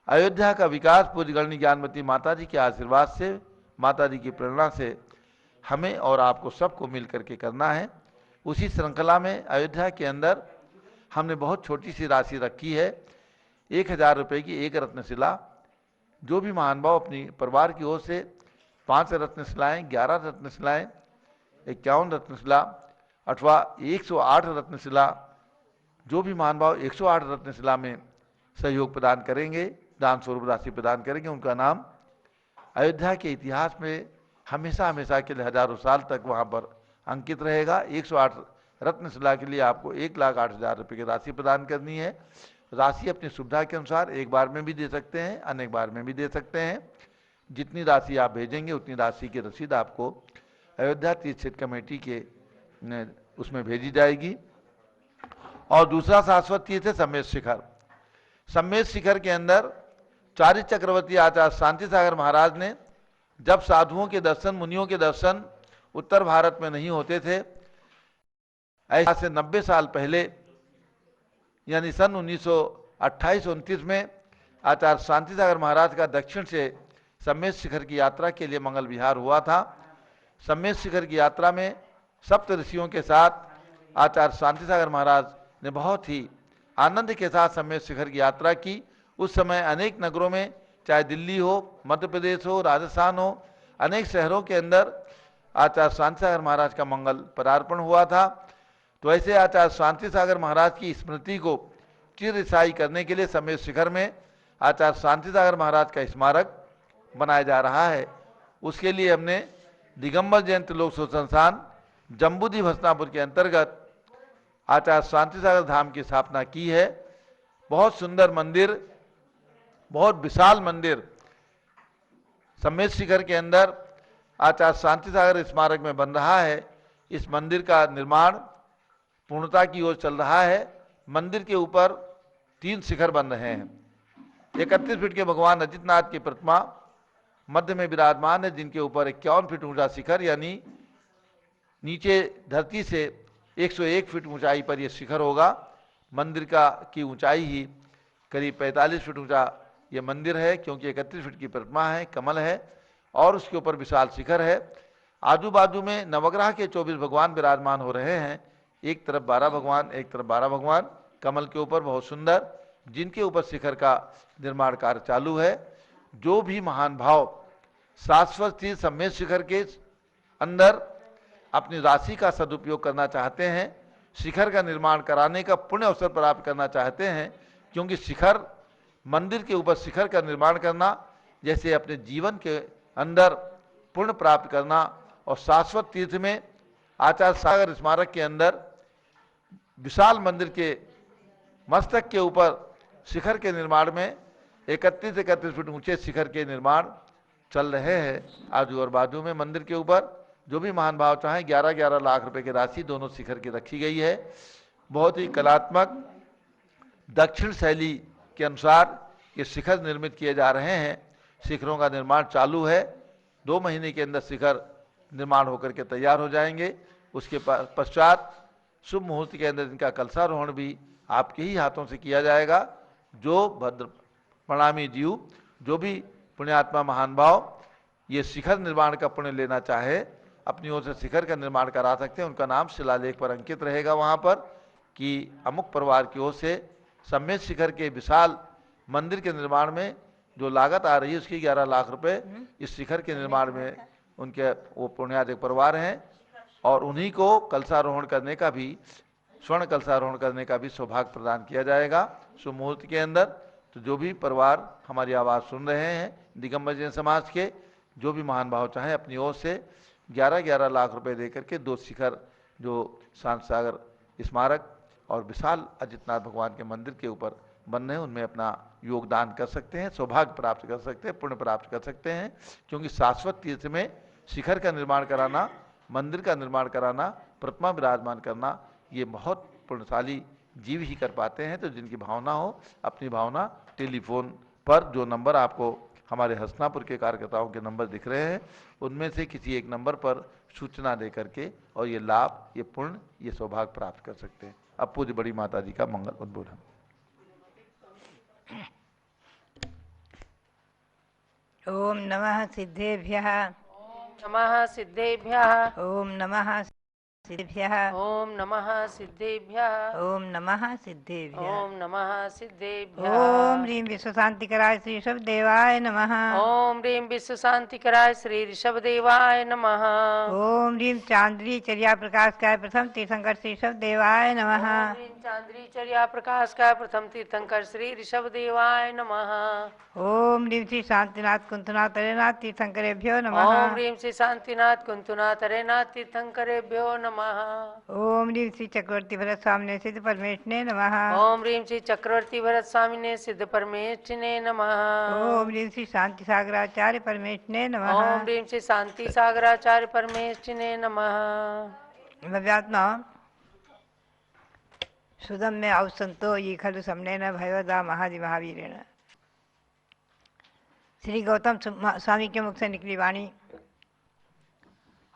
अयोध्या का विकास पूज्य गणनी ज्ञानमती माता जी के आशीर्वाद से माता जी की प्रेरणा से हमें और आपको सबको मिल करके करना है। उसी श्रृंखला में अयोध्या के अंदर हमने बहुत छोटी सी राशि रखी है 1000 रुपये की एक रत्नशिला। जो भी महानुभाव अपनी परिवार की ओर से 5 रत्नशिलाएँ 11 रत्नशिलाएँ 51 रत्नशिला अथवा 108 रत्नशिला जो भी महानुभाव 108 रत्नशिला में सहयोग प्रदान करेंगे दान स्वरूप राशि प्रदान करेंगे उनका नाम अयोध्या के इतिहास में हमेशा हमेशा के लिए हजारों साल तक वहाँ पर अंकित रहेगा। 108 रत्नशिला के लिए आपको 1,08,000 रुपये की राशि प्रदान करनी है। राशि अपनी सुविधा के अनुसार एक बार में भी दे सकते हैं, अनेक बार में भी दे सकते हैं। जितनी राशि आप भेजेंगे उतनी राशि की रसीद आपको अयोध्या तीर्थ क्षेत्र कमेटी के उसमें भेजी जाएगी। और दूसरा शाश्वत तीर्थ है सम्मेद शिखर। सम्मेद शिखर के अंदर चारि चक्रवर्ती आचार्य शांति सागर महाराज ने जब साधुओं के दर्शन, मुनियों के दर्शन उत्तर भारत में नहीं होते थे, ऐसा से 90 साल पहले यानी सन 1928-29 में आचार्य शांति सागर महाराज का दक्षिण से सम्मेद शिखर की यात्रा के लिए मंगल विहार हुआ था। सम्मेद शिखर की यात्रा में सप्त ऋषियों के साथ आचार्य शांति सागर महाराज ने बहुत ही आनंद के साथ सम्मेद शिखर की यात्रा की। उस समय अनेक नगरों में, चाहे दिल्ली हो, मध्य प्रदेश हो, राजस्थान हो, अनेक शहरों के अंदर आचार्य शांति सागर महाराज का मंगल पदार्पण हुआ था। तो ऐसे आचार्य शांति सागर महाराज की स्मृति को चिरस्थायी करने के लिए सम्मेद शिखर में आचार्य शांति सागर महाराज का स्मारक बनाया जा रहा है। उसके लिए हमने दिगंबर जयंती लोक शोध संस्थान जम्बूद्वीप हस्तिनापुर के अंतर्गत आचार्य शांति सागर धाम की स्थापना की है। बहुत सुंदर मंदिर, बहुत विशाल मंदिर सम्मेद शिखर के अंदर आचार्य शांति सागर स्मारक में बन रहा है। इस मंदिर का निर्माण पूर्णता की ओर चल रहा है। मंदिर के ऊपर 3 शिखर बन रहे हैं। 31 फीट के भगवान अजितनाथ की प्रतिमा मध्य में विराजमान है, जिनके ऊपर 51 फीट ऊंचा शिखर यानी नीचे धरती से 101 फीट ऊंचाई पर यह शिखर होगा। मंदिर की ऊंचाई ही करीब 45 फीट ऊंचा ये मंदिर है, क्योंकि 31 फीट की प्रतिमा है, कमल है और उसके ऊपर विशाल शिखर है। आजू बाजू में नवग्रह के 24 भगवान विराजमान हो रहे हैं। एक तरफ 12 भगवान, एक तरफ 12 भगवान कमल के ऊपर, बहुत सुंदर, जिनके ऊपर शिखर का निर्माण कार्य चालू है। जो भी महान भाव शाश्वत तीर्थ सम्मेद शिखर के अंदर अपनी राशि का सदुपयोग करना चाहते हैं, शिखर का निर्माण कराने का पुण्य अवसर प्राप्त करना चाहते हैं, क्योंकि शिखर, मंदिर के ऊपर शिखर का निर्माण करना जैसे अपने जीवन के अंदर पुण्य प्राप्त करना, और शाश्वत तीर्थ में आचार्य सागर स्मारक के अंदर विशाल मंदिर के मस्तक के ऊपर शिखर के निर्माण में 31 फीट ऊंचे शिखर के निर्माण चल रहे हैं। आजू और बाजू में मंदिर के ऊपर जो भी महान भाव चाहे 11-11 लाख रुपए की राशि दोनों शिखर की रखी गई है। बहुत ही कलात्मक दक्षिण शैली के अनुसार ये शिखर निर्मित किए जा रहे हैं। शिखरों का निर्माण चालू है। 2 महीने के अंदर शिखर निर्माण होकर के तैयार हो जाएंगे। उसके पश्चात शुभ मुहूर्त के अंदर इनका कलशारोहण भी आपके ही हाथों से किया जाएगा। जो भद्र प्रणामी जीव, जो भी पुण्यात्मा महान भाव ये शिखर निर्माण का पुण्य लेना चाहे, अपनी ओर से शिखर का निर्माण करा सकते हैं। उनका नाम शिलालेख पर अंकित रहेगा वहाँ पर कि अमुक परिवार की ओर से सम्मेद शिखर के विशाल मंदिर के निर्माण में जो लागत आ रही है उसकी 11 लाख रुपए इस शिखर के निर्माण में उनके वो पुण्याधिक परिवार हैं, और उन्हीं को कलशारोहण करने का भी, स्वर्ण कलशारोहण करने का भी सौभाग्य प्रदान किया जाएगा शुभ मुहूर्त के अंदर। तो जो भी परिवार हमारी आवाज़ सुन रहे हैं दिगंबर जैन समाज के, जो भी महान भाव चाहें अपनी ओर से 11-11 लाख रुपए देकर के 2 शिखर जो शांति सागर स्मारक और विशाल अजितनाथ भगवान के मंदिर के ऊपर बन रहे हैं उनमें अपना योगदान कर सकते हैं, सौभाग्य प्राप्त कर सकते हैं, पुण्य प्राप्त कर सकते हैं। क्योंकि शाश्वत तीर्थ में शिखर का निर्माण कराना, मंदिर का निर्माण कराना, प्रतिमा विराजमान करना, ये बहुत पुण्यशाली जीव ही कर पाते हैं। तो जिनकी भावना हो, अपनी भावना टेलीफोन पर जो नंबर आपको हमारे हस्तिनापुर के कार्यकर्ताओं के नंबर दिख रहे हैं उनमें से किसी एक नंबर पर सूचना दे करके और ये लाभ, ये पुण्य, ये सौभाग्य प्राप्त कर सकते हैं। अब पूज्य बड़ी माता जी का मंगल उद्बोधन। ओम नमः सिद्धेभ्यः, नमः सिद्धेभ्यः, ओम नमः सिद्धेभ्यः, ओम नमः सिद्धेभ्यः, ओम नमः सिद्धेभ्यः, ओम नमः सिद्धेभ्यः। ओम ह्रीं विश्वशांतिकराय श्री ऋषभदेवाय नमः। ओम ह्रीं विश्वशांतिकराय श्री ऋषभदेवाय नमः। ओम ह्रीं चांद्री चर्या प्रकाशकाय प्रथम तीर्थंकर श्री ऋषभदेवाय नमः। ओम ह्रीं चांद्री चर्या प्रकाशकाय प्रथम तीर्थंकर श्री ऋषभदेवाय नमः। ओम ह्रीं श्री शांतिनाथ कुंतनाथ तरेनाथ तीर्थंकरेभ्यो नमः। ओम ह्रीं श्री शांतिनाथ कुंतनाथ तरेनाथ तीर्थंकरेभ्यो नमः। नमः। ओम ह्रीं श्री चक्रवर्ती भरत स्वामिने सिद्ध परमेष्ठिने नमः। ओम ह्रीं श्री चक्रवर्ती भरत स्वामिने सिद्ध परमेष्ठिने नमः। ओम ह्रीं श्री शांति सागराचार्य परमेष्ठिने नमः। ओम ह्रीं श्री शांति सागराचार्य परमेष्ठिने नमः। नव्यात्मा सुदम में अवसंतो ये खलु समने न भयवदा महादि महावीरेण। श्री गौतम स्वामी के मुख से निकली वाणी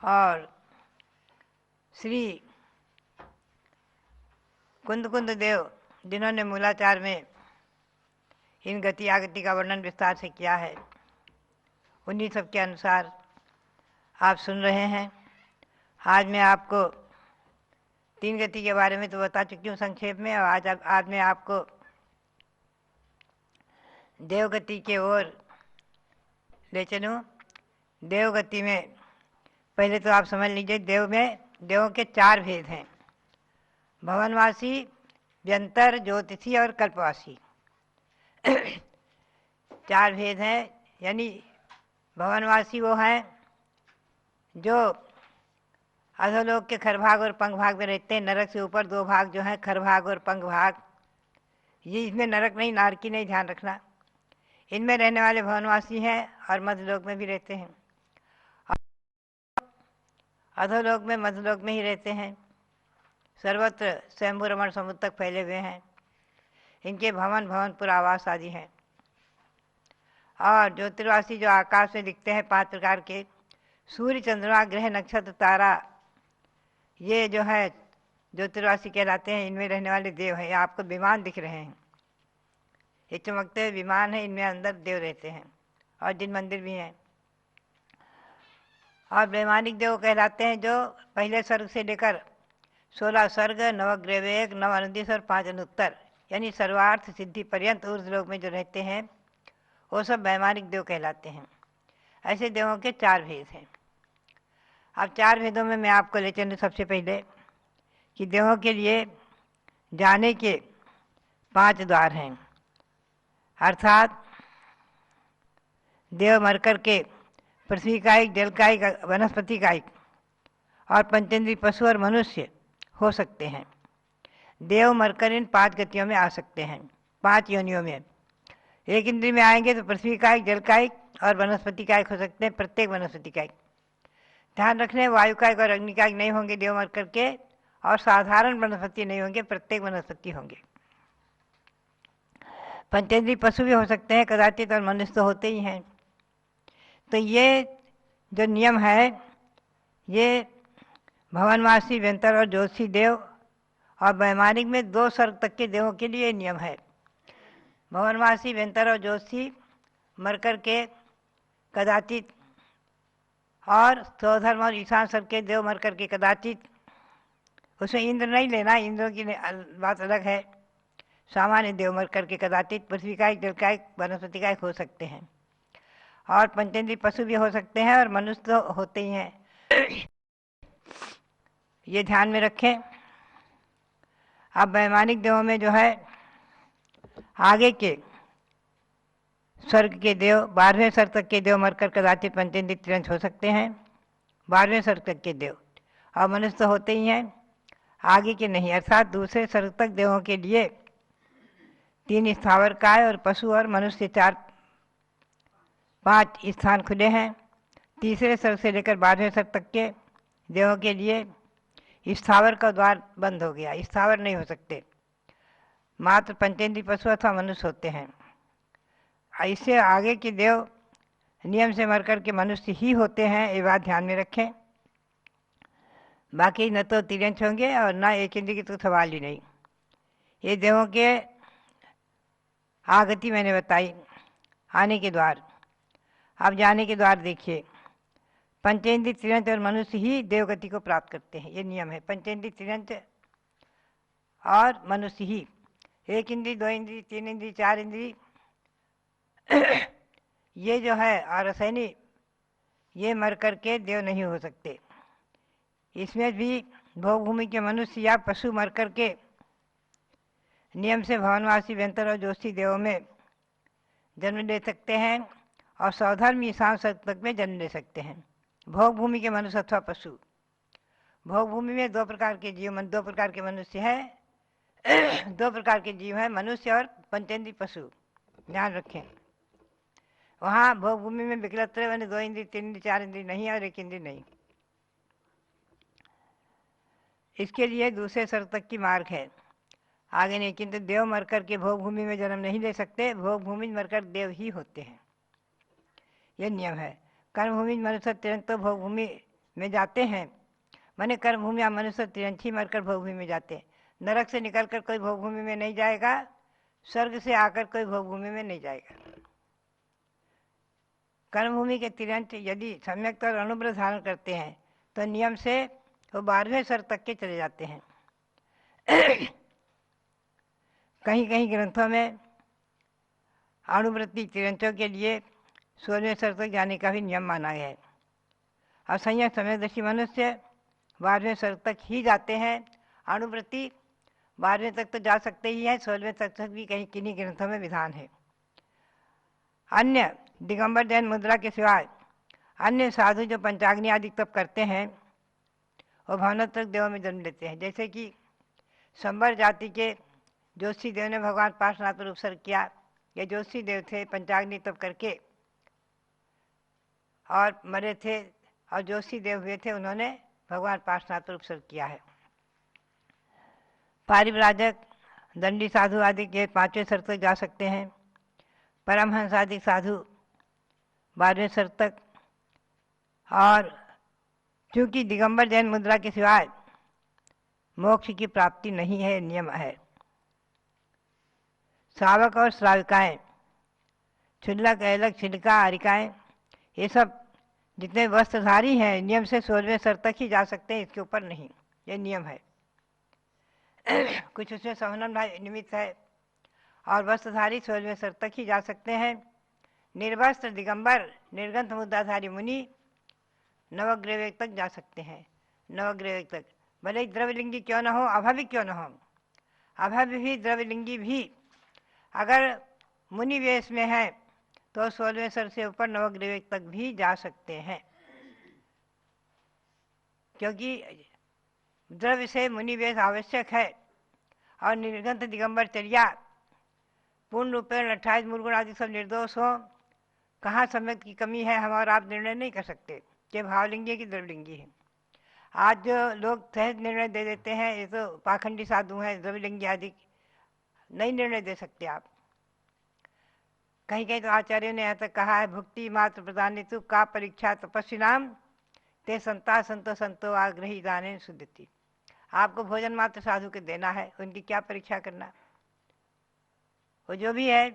और श्री कुंद कुंद देव जिन्होंने मूलाचार में इन गति आगति का वर्णन विस्तार से किया है, उन्हीं सब के अनुसार आप सुन रहे हैं। आज मैं आपको तीन गति के बारे में तो बता चुकी हूँ संक्षेप में, और आज मैं आपको देवगति के ओर ले चलूँ। देवगति में पहले तो आप समझ लीजिए, देवों के चार भेद हैं: भवनवासी, व्यंतर, ज्योतिषी और कल्पवासी। चार भेद हैं। यानी भवनवासी वो हैं जो अधोलोक के खरभाग और पंख भाग में रहते हैं। नरक से ऊपर दो भाग जो हैं, खरभाग और पंख भाग, ये इसमें नरक नहीं, नारकी नहीं, ध्यान रखना। इनमें रहने वाले भवनवासी हैं और मध्यलोक में भी रहते हैं। अधोलोक में, मध्यलोक में ही रहते हैं। सर्वत्र स्वयंभू रमण समुद्र तक फैले हुए हैं। इनके भवनपुर आवास आदि हैं। और ज्योतिर्वासी जो आकाश में दिखते हैं पांच प्रकार के, सूर्य, चंद्रमा, ग्रह, नक्षत्र, तारा, ये जो है ज्योतिर्वासी कहलाते हैं। इनमें रहने वाले देव हैं। ये आपको विमान दिख रहे हैं, ये चमकते हुए विमान है, इनमें अंदर देव रहते हैं और जिन मंदिर भी हैं। और वैमानिक देव कहलाते हैं जो पहले स्वर्ग से लेकर 16 स्वर्ग, नवग्रह, 9 अनुदिश और 5 अनुत्तर, यानी सर्वार्थ सिद्धि पर्यंत ऊर्ध्वलोक में जो रहते हैं, वो सब वैमानिक देव कहलाते हैं। ऐसे देवों के चार भेद हैं। अब चार भेदों में मैं आपको ले चलूँ सबसे पहले कि देवों के लिए जाने के 5 द्वार हैं। अर्थात देव मरकर के पृथ्वी कायिक, जल कायिक, वनस्पति कायिक और पंचेंद्रीय पशु और मनुष्य हो सकते हैं। देव मरकर इन 5 गतियों में आ सकते हैं, 5 योनियों में। एक इंद्रिय में आएंगे तो पृथ्वी कायिक, जल कायिक और वनस्पति कायिक हो सकते हैं, प्रत्येक वनस्पति कायिक। ध्यान रखने, वायु कायिक और अग्नि कायिक नहीं होंगे देव मरकर के, और साधारण वनस्पति नहीं होंगे, प्रत्येक वनस्पति होंगे। पंचेंद्रीय पशु भी हो सकते हैं कदाचित, और मनुष्य तो होते ही हैं। तो ये जो नियम है, ये भवनवासी, व्यंतर और ज्योतिषी देव और वैमानिक में 2 स्वर्ग तक के देवों के लिए नियम है। भवनवासी, व्यंतर और ज्योतिषी मरकर के कदाचित, और स्वधर्म और ईशान स्वर्ग के देव मरकर के कदाचित। उसमें इंद्र नहीं लेना, इंद्रों की बात अलग है। सामान्य देव मरकर के कदाचित पृथ्वी कायिक, जल कायिक, वनस्पति कायिक हो सकते हैं। और पंचेंद्रीय पशु भी हो सकते हैं, और मनुष्य तो होते ही हैं। ये ध्यान में रखें। अब वैमानिक देवों में जो है, आगे के स्वर्ग के देव, 12वें स्वर्ग तक के देव मरकर कदाचित पंचेंद्रिय त्रियंश हो सकते हैं, 12वें स्वर्ग तक के देव, और मनुष्य तो होते ही हैं, आगे के नहीं। अर्थात दूसरे स्वर्ग तक देवों के लिए 3 स्थावर काय और पशु और मनुष्य 5 स्थान खुले हैं। तीसरे स्वर्ग से लेकर 12वें स्वर्ग तक के देवों के लिए स्थावर का द्वार बंद हो गया, स्थावर नहीं हो सकते, मात्र पंचेंद्रीय पशु अथवा मनुष्य होते हैं। इससे आगे के देव नियम से मरकर के मनुष्य ही होते हैं, ये बात ध्यान में रखें। बाकी न तो तिरंश होंगे और न एक इंद्रिय की तो सवाल ही नहीं। ये देवों के आगति मैंने बताई, आने के द्वार। अब जाने के द्वार देखिए, पंचेंद्रिय त्रियंश और मनुष्य ही देवगति को प्राप्त करते हैं, ये नियम है। पंचेंद्रिय त्रियंश और मनुष्य ही, 1 इंद्रिय, 2 इंद्रिय, 3 इंद्रिय, 4 इंद्रिय, ये जो है आरसैनी, ये मर करके देव नहीं हो सकते। इसमें भी भोग भूमि के मनुष्य या पशु मर करके नियम से भवनवासी, व्यंतर और ज्योतिषी देवों में जन्म ले सकते हैं, और सौधर्म ईशान स्वर्ग तक में जन्म ले सकते हैं, भोग भूमि के मनुष्य अथवा पशु। भोग भूमि में दो प्रकार के जीव, दो प्रकार के मनुष्य हैं। दो प्रकार के जीव हैं, मनुष्य और पंचेंद्रीय पशु, ध्यान रखें। वहाँ भोग भूमि में विकलत्र मैंने 2 इंद्री, 3 इंद्री, 4 इंद्री नहीं है और 1 इंद्री नहीं। इसके लिए दूसरे स्तर तक की मार्ग है, आगे नहीं। किंतु देव मरकर के भोग भूमि में जन्म नहीं ले सकते, भोग भूमि मरकर देव ही होते हैं, ये नियम है। कर्म भूमि मनुष्य तुरंत तो भोग भूमि में जाते हैं, मैंने कर्म भूमि या मनुष्य तुरंत ही मरकर भोग भूमि में जाते हैं। नरक से निकलकर कोई भोग भूमि में नहीं जाएगा, स्वर्ग से आकर कोई भोग भूमि में नहीं जाएगा। कर्म भूमि के तिरंत यदि सम्यक और अनुव्रत धारण करते हैं तो नियम से वो 12वें स्तर तक के चले जाते हैं। कहीं कहीं ग्रंथों में अणुवृत्ति तिरंतों के लिए 16वें स्तर तक जाने का भी नियम माना गया है। असंयत समयदर्शी मनुष्य 12वें स्तर तक ही जाते हैं। अणुवृत्ति 12वें तक तो जा सकते ही है, 16वें तक भी कहीं किन्हीं ग्रंथों में विधान है। अन्य दिगंबर जैन मुद्रा के सिवाय अन्य साधु जो पंचाग्नि आदि तप करते हैं वो भावनात्मक देवों में जन्म लेते हैं। जैसे कि संबर जाति के जोशी देव ने भगवान पार्श्वनाथ पर उपसर्ग किया। ये जोशी देव थे, पंचाग्नि तप करके और मरे थे, और जोशी देव हुए थे, उन्होंने भगवान पार्श्वनाथ पर उपसर्ग किया है। पारिव्राजक, दंडी साधु आदि के 5वें स्तर तक जा सकते हैं। परमहंस आदि साधु 12वें स्तर तक। और चूंकि दिगंबर जैन मुद्रा के सिवाय मोक्ष की प्राप्ति नहीं है, नियम है। श्रावक और श्राविकाएं, क्षुल्लक, ऐलक, छिलका, आरिकाएं, ये सब जितने वस्त्रधारी हैं नियम से 16वें स्तर तक ही जा सकते हैं, इसके ऊपर नहीं, ये नियम है। कुछ उसमें संहनन निमित्त है, और वस्त्रधारी 16वें स्तर तक ही जा सकते हैं। निर्वस्त्र दिगंबर निर्गंथ मुद्राधारी मुनि नवग्रह तक जा सकते हैं। नवग्रह तक भले ही द्रव्यलिंगी क्यों न हो, अभावी क्यों न हो, अभावी भी द्रव्यलिंगी भी अगर मुनि वेश में है तो 16वें स्तर से ऊपर नवग्रह तक भी जा सकते हैं, क्योंकि द्रव्य से मुनि वेश आवश्यक है। और निर्गंथ दिगंबर चर्या पूर्ण रूपेण 28 मूलगुण आदि सब निर्दोष हो, कहाँ सम्यक की कमी है हम और आप निर्णय नहीं कर सकते कि भावलिंगी की द्रव्यलिंगी है। आज जो लोग सहज निर्णय दे देते हैं, ये तो पाखंडी साधु हैं, द्रव्यलिंगी आदि नहीं निर्णय दे सकते आप। कहीं कहीं तो आचार्यों ने यहाँ तक कहा है, भुक्ति मात्र प्रदानितु का परीक्षा तपस्वी नाम ते संता संतो संतो आग्रही दाने शुद्धति। आपको भोजन मात्र साधु के देना है, उनकी क्या परीक्षा करना। वो जो भी है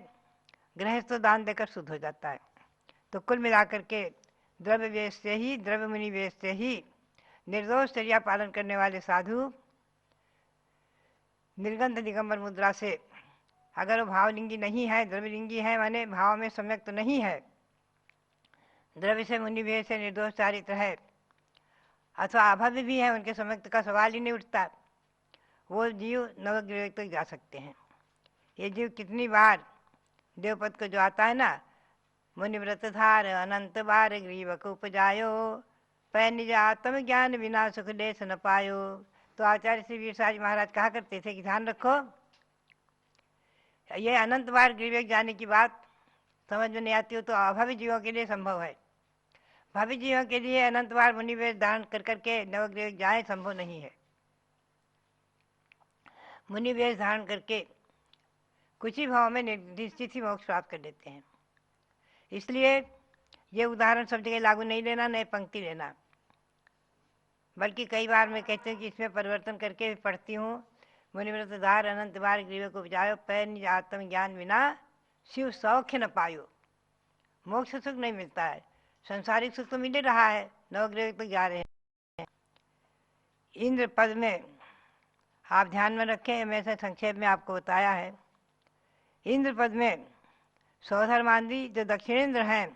गृहस्थ तो दान देकर शुद्ध हो जाता है। तो कुल मिलाकर के द्रव्य वेश से ही, द्रव्य मुनि वेश से ही निर्दोष चर्या पालन करने वाले साधु निर्गंध दिगंबर मुद्रा से, अगर वो भावलिंगी नहीं है, द्रव्यलिंगी है, माने भाव में सम्यक तो नहीं है, द्रव्य से मुनि वेश से निर्दोष चारित्र है, अथवा अभावी भी है, उनके सम्यक का सवाल ही नहीं उठता, वो जीव नवग्रह तक जा सकते हैं। ये जीव कितनी बार देवपद को जो आता है ना, मुनिव्रत धार अनंत बार ग्रीवक उपजायो, पै निज आत्म ज्ञान बिना सुख देश न पायो। तो आचार्य श्री वीर साज महाराज कहा करते थे कि ध्यान रखो, ये अनंत बार ग्रीवक जाने की बात समझ में नहीं आती हो तो अभावी जीवों के लिए संभव है। भावी जीवों के लिए अनंत बार मुनिवेश धारण कर करके नवग्रह जाए संभव नहीं है। मुनिवेश धारण करके कुछ ही भाव में निश्चित ही मोक्ष प्राप्त कर देते हैं। इसलिए ये उदाहरण सब जगह लागू नहीं लेना, नए पंक्ति लेना, बल्कि कई बार मैं कहती हूँ कि इसमें परिवर्तन करके भी पढ़ती हूँ। मुनिव्रत धार अनंत बार ग्रीव को उपजायो, पै निज आत्म ज्ञान बिना शिव सौख्य न पायो। मोक्ष सुख नहीं मिलता है, संसारिक सुख तो मिल रहा है, नवग्रह तक जा रहे हैं। इंद्र पद में आप ध्यान में रखें, मैं से संक्षेप में आपको बताया है। इंद्र पद में सौधर्मादि जो दक्षिणेंद्र हैं,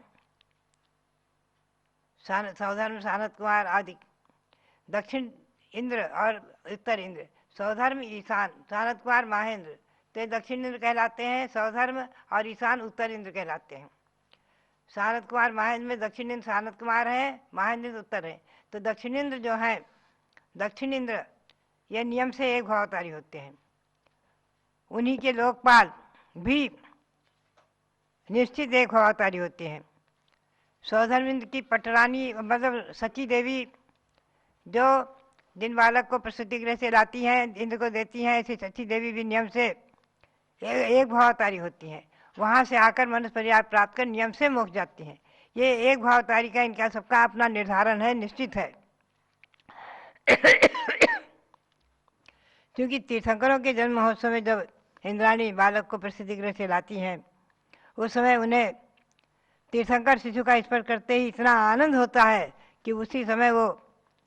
सौधर्म, सानत कुमार आदि, दक्षिण इंद्र और उत्तर इंद्र, सौधर्म ईशान, सानत कुमार महेंद्र, तो दक्षिण इंद्र कहलाते हैं, सौधर्म और ईशान उत्तर इंद्र कहलाते हैं। सानत कुमार महेंद्र में दक्षिण इंद्र सानत कुमार है, महेंद्र उत्तर है। तो दक्षिण इंद्र जो है दक्षिण इंद्र, ये नियम से एक भावावतारी होते हैं। उन्हीं के लोकपाल भी निश्चित एक भावावतारी होते हैं। सौधर्मिंद्र की पटरानी मतलब सची देवी जो जिन बालक को प्रसूति गृह से लाती हैं, इंद्र को देती हैं, ऐसी सची देवी भी नियम से एक भावावतारी होती हैं। वहाँ से आकर मनुष्य परिवार प्राप्त कर नियम से मोक्ष जाती हैं। ये एक भावावतारी का इनका सबका अपना निर्धारण है, निश्चित है। क्योंकि तीर्थंकरों के जन्म महोत्सव में जब इंद्राणी बालक को प्रसूति गृह से लाती हैं, उस समय उन्हें तीर्थंकर शिशु का स्पर्श करते ही इतना आनंद होता है कि उसी समय वो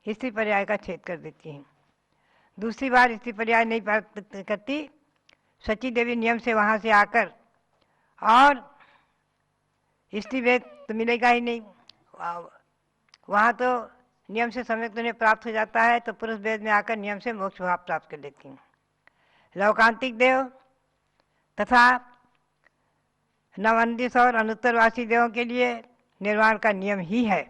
स्त्री पर्याय का छेद कर देती हैं। दूसरी बार स्त्री पर्याय नहीं प्राप्त करती। सची देवी नियम से वहाँ से आकर, और स्त्री वेद तो मिलेगा ही नहीं, वहाँ तो नियम से सम्यक उन्हें प्राप्त हो जाता है, तो पुरुष वेद में आकर नियम से मोक्ष भाव प्राप्त कर लेती हैं। लौकांतिक देव तथा नवंदिस और अनुत्तरवासी देवों के लिए निर्वाण का नियम ही है,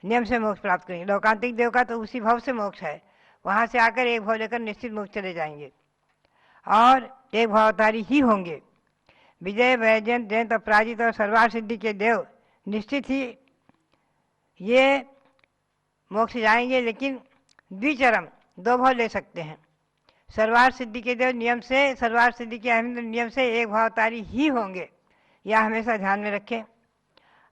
नियम से मोक्ष प्राप्त करेंगे। लौकांतिक देव का तो उसी भाव से मोक्ष है, वहाँ से आकर एक भाव लेकर निश्चित मोक्ष चले जाएंगे और एक भावावतारी ही होंगे। विजय, वैजयंत, जयंत, अपराजित और सर्वार सिद्धि के देव निश्चित ही ये मोक्ष जाएंगे, लेकिन द्विचरम दो भाव ले सकते हैं। सर्वार सिद्धि के देव नियम से, सर्वार सिद्धि के अहमिंद्र नियम से एक भावावतारी ही होंगे, यह हमेशा ध्यान में रखें।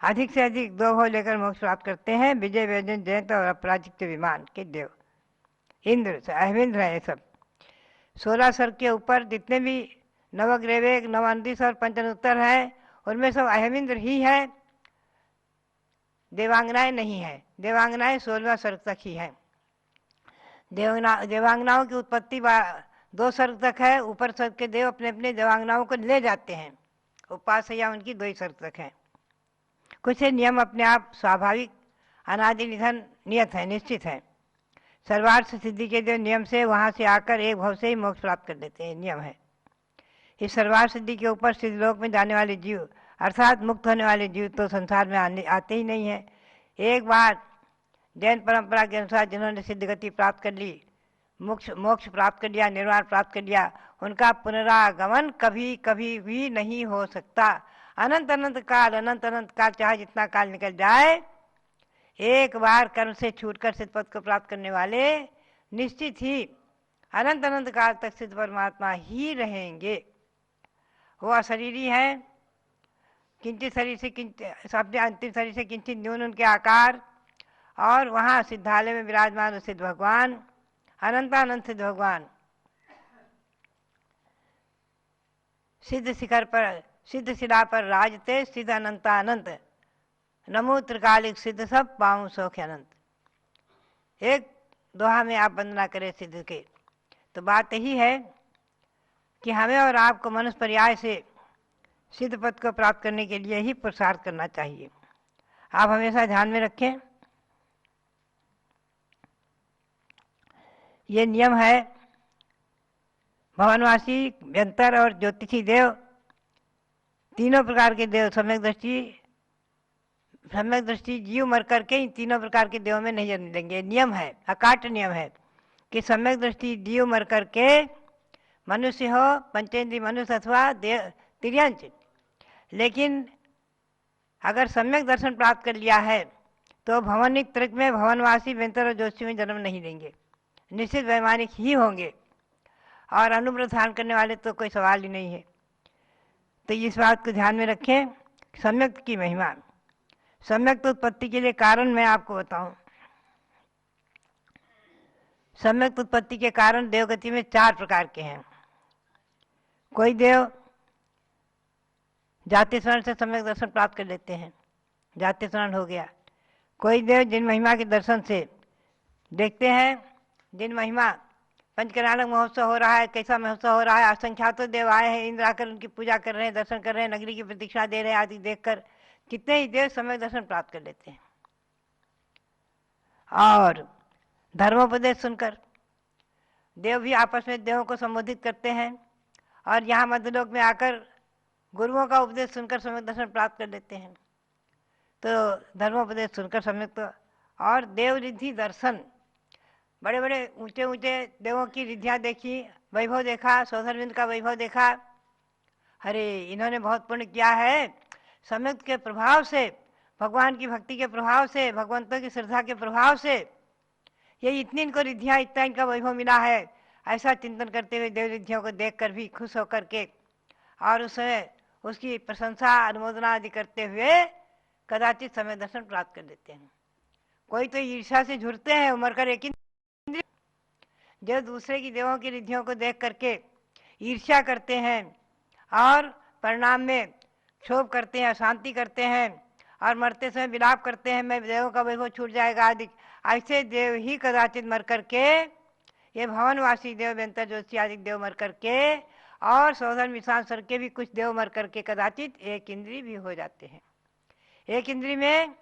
अधिक से अधिक दो भाव लेकर मोक्ष प्राप्त करते हैं विजय, वैजयंत, जयंत और अपराजित विमान के देव। इंद्र अहमिंद्र है ये सब। 16 सर्ग के ऊपर जितने भी नवग्रह, नवांदिस और पंचनुत्तर है, उनमें सब अहमिंद्र ही है, देवांगनाएं नहीं है। देवांगनाएं 16वां सर्ग तक ही है। देवांगनाओं की उत्पत्ति 2 सर्ग तक है। ऊपर सर्ग के देव अपने अपने देवांगनाओं को ले जाते हैं, उपासया उनकी 2 ही सर्ग तक है। कुछ नियम अपने आप स्वाभाविक अनादि निधन नियत है, निश्चित है। सर्वार्थ सिद्धि के देव नियम से वहाँ से आकर एक भाव से ही मोक्ष प्राप्त कर लेते हैं, नियम है। इस सर्वार्थ सिद्धि के ऊपर सिद्ध लोक में जाने वाले जीव अर्थात मुक्त होने वाले जीव तो संसार में आते ही नहीं है। एक बार जैन परंपरा के अनुसार जिन्होंने सिद्ध गति प्राप्त कर ली, मोक्ष प्राप्त कर लिया, निर्वाण प्राप्त कर लिया, उनका पुनरागमन कभी कभी भी नहीं हो सकता। अनंत अनंत काल चाहे जितना काल निकल जाए, एक बार कर्म से छूटकर सिद्ध पद को प्राप्त करने वाले निश्चित ही अनंत अनंत काल तक सिद्ध परमात्मा ही रहेंगे। वो अशरीरी है, किंचित शरीर से किंचित अंतिम शरीर से किंचित न्यून उनके आकार, और वहाँ सिद्धालय में विराजमान सिद्ध भगवान, अनंतानंत सिद्ध भगवान सिद्ध शिखर पर, सिद्ध शिला पर राजते, सिद्ध अनंतानंत, नमो त्रिकालिक सिद्ध सब पाऊँ सौख्य अनंत। एक दोहा में आप वंदना करें सिद्ध के, तो बात यही है कि हमें और आपको मनुष्य पर्याय से सिद्ध पद को प्राप्त करने के लिए ही पुरुषार्थ करना चाहिए। आप हमेशा ध्यान में रखें, ये नियम है। भवनवासी, व्यंतर और ज्योतिषी देव, तीनों प्रकार के देव सम्यक दृष्टि जीव मर करके इन तीनों प्रकार के देवों में नहीं जन्म देंगे। नियम है, अकाट्य नियम है कि सम्यक दृष्टि जीव मर करके मनुष्य हो, पंचेंद्रिय मनुष्य अथवा तिर्यंच, लेकिन अगर सम्यक दर्शन प्राप्त कर लिया है तो भवनिक त्रिक में भवनवासी, व्यंतर और ज्योतिषी में जन्म नहीं देंगे, निश्चित वैमानिक ही होंगे। और अनुव्रत धारण करने वाले तो कोई सवाल ही नहीं है। तो इस बात को ध्यान में रखें। सम्यक की महिमा, सम्यक उत्पत्ति के लिए कारण मैं आपको बताऊं। सम्यक उत्पत्ति के कारण देवगति में 4 प्रकार के हैं। कोई देव जाति स्मरण से सम्यक दर्शन प्राप्त कर लेते हैं, जाति स्मरण हो गया। कोई देव जिन महिमा के दर्शन से देखते हैं, जिन महिमा पंचकर्णाटक महोत्सव हो रहा है, कैसा महोत्सव हो रहा है, असंख्यातों देव आए हैं, इंद्र आकर उनकी पूजा कर रहे हैं, दर्शन कर रहे हैं, नगरी की प्रतीक्षा दे रहे हैं आदि देखकर कितने ही देव सम्यक दर्शन प्राप्त कर लेते हैं। और धर्मोपदेश सुनकर देव भी आपस में देवों को संबोधित करते हैं, और यहाँ मध्यलोक में आकर गुरुओं का उपदेश सुनकर सम्यक दर्शन प्राप्त कर लेते हैं। तो धर्मोपदेश सुनकर सम्यक, तो और देवरिद्धि दर्शन बड़े बड़े ऊंचे ऊंचे देवों की रिद्धियाँ देखी, वैभव देखा, सौधरविंद का वैभव देखा। अरे इन्होंने बहुत पुण्य किया है, सम्यक के प्रभाव से, भगवान की भक्ति के प्रभाव से, भगवंतों की श्रद्धा के प्रभाव से ये इतनी इनको रिद्धियाँ, इतना इनका वैभव मिला है। ऐसा चिंतन करते हुए देव रिद्धियों को देख कर भी खुश होकर के और उसमें उसकी प्रशंसा अनुमोदना आदि करते हुए कदाचित समय दर्शन प्राप्त कर देते हैं। कोई तो ईर्ष्या से झुरते हैं, उमर कर एक इंद्रिय, जो दूसरे की देवों की रिद्धियों को देख करके ईर्ष्या करते हैं और परिणाम में क्षोभ करते हैं, अशांति करते हैं और मरते समय विलाप करते हैं, मैं देवों का वैभव छूट जाएगा आदि। ऐसे देव ही कदाचित मर करके, ये भवनवासी देव व्यंतर जोशी आदि देव मर करके और सौधन विशाल सर के भी कुछ देव मर करके कदाचित एक इंद्री भी हो जाते हैं। एक इंद्री में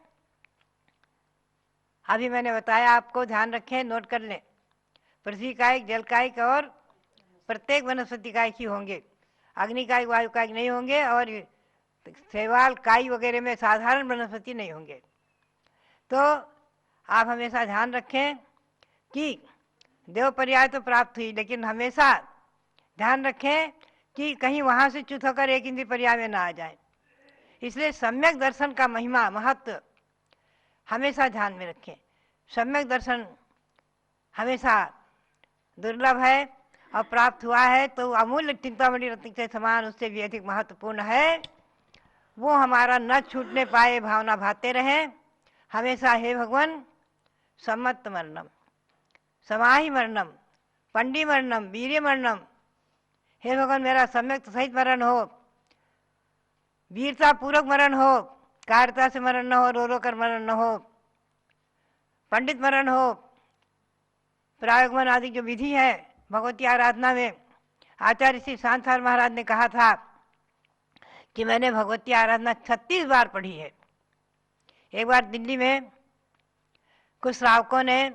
अभी मैंने बताया, आपको ध्यान रखें, नोट कर लें, पृथ्वी कायिक, जल कायिक और प्रत्येक वनस्पति कायिक ही होंगे, अग्नि कायिक, वायु कायिक नहीं होंगे और शैवाल काई वगैरह में साधारण वनस्पति नहीं होंगे। तो आप हमेशा ध्यान रखें कि देव पर्याय तो प्राप्त हुई, लेकिन हमेशा ध्यान रखें कि कहीं वहाँ से च्युत होकर एक इंद्रिय पर्याय में ना आ जाए। इसलिए सम्यक दर्शन का महिमा, महत्व हमेशा ध्यान में रखें। सम्यक दर्शन हमेशा दुर्लभ है और प्राप्त हुआ है तो अमूल्य चिंतामणि रत्न के समान, उससे भी अधिक महत्वपूर्ण है। वो हमारा न छूटने पाए, भावना भाते रहे हमेशा। हे भगवान, सम्मत मरणम, समाहि मरणम, पंडी मरणम, वीर्य मरणम। हे भगवान, मेरा सम्यक सहित मरण हो, वीरता पूर्वक मरण हो, कायरता से मरण न हो, रो रो कर मरण न हो, पंडित मरण हो। प्रायोगमन आदि जो विधि है भगवती आराधना में, आचार्य श्री शांतार महाराज ने कहा था कि मैंने भगवती आराधना 36 बार पढ़ी है। एक बार दिल्ली में कुछ श्रावकों ने,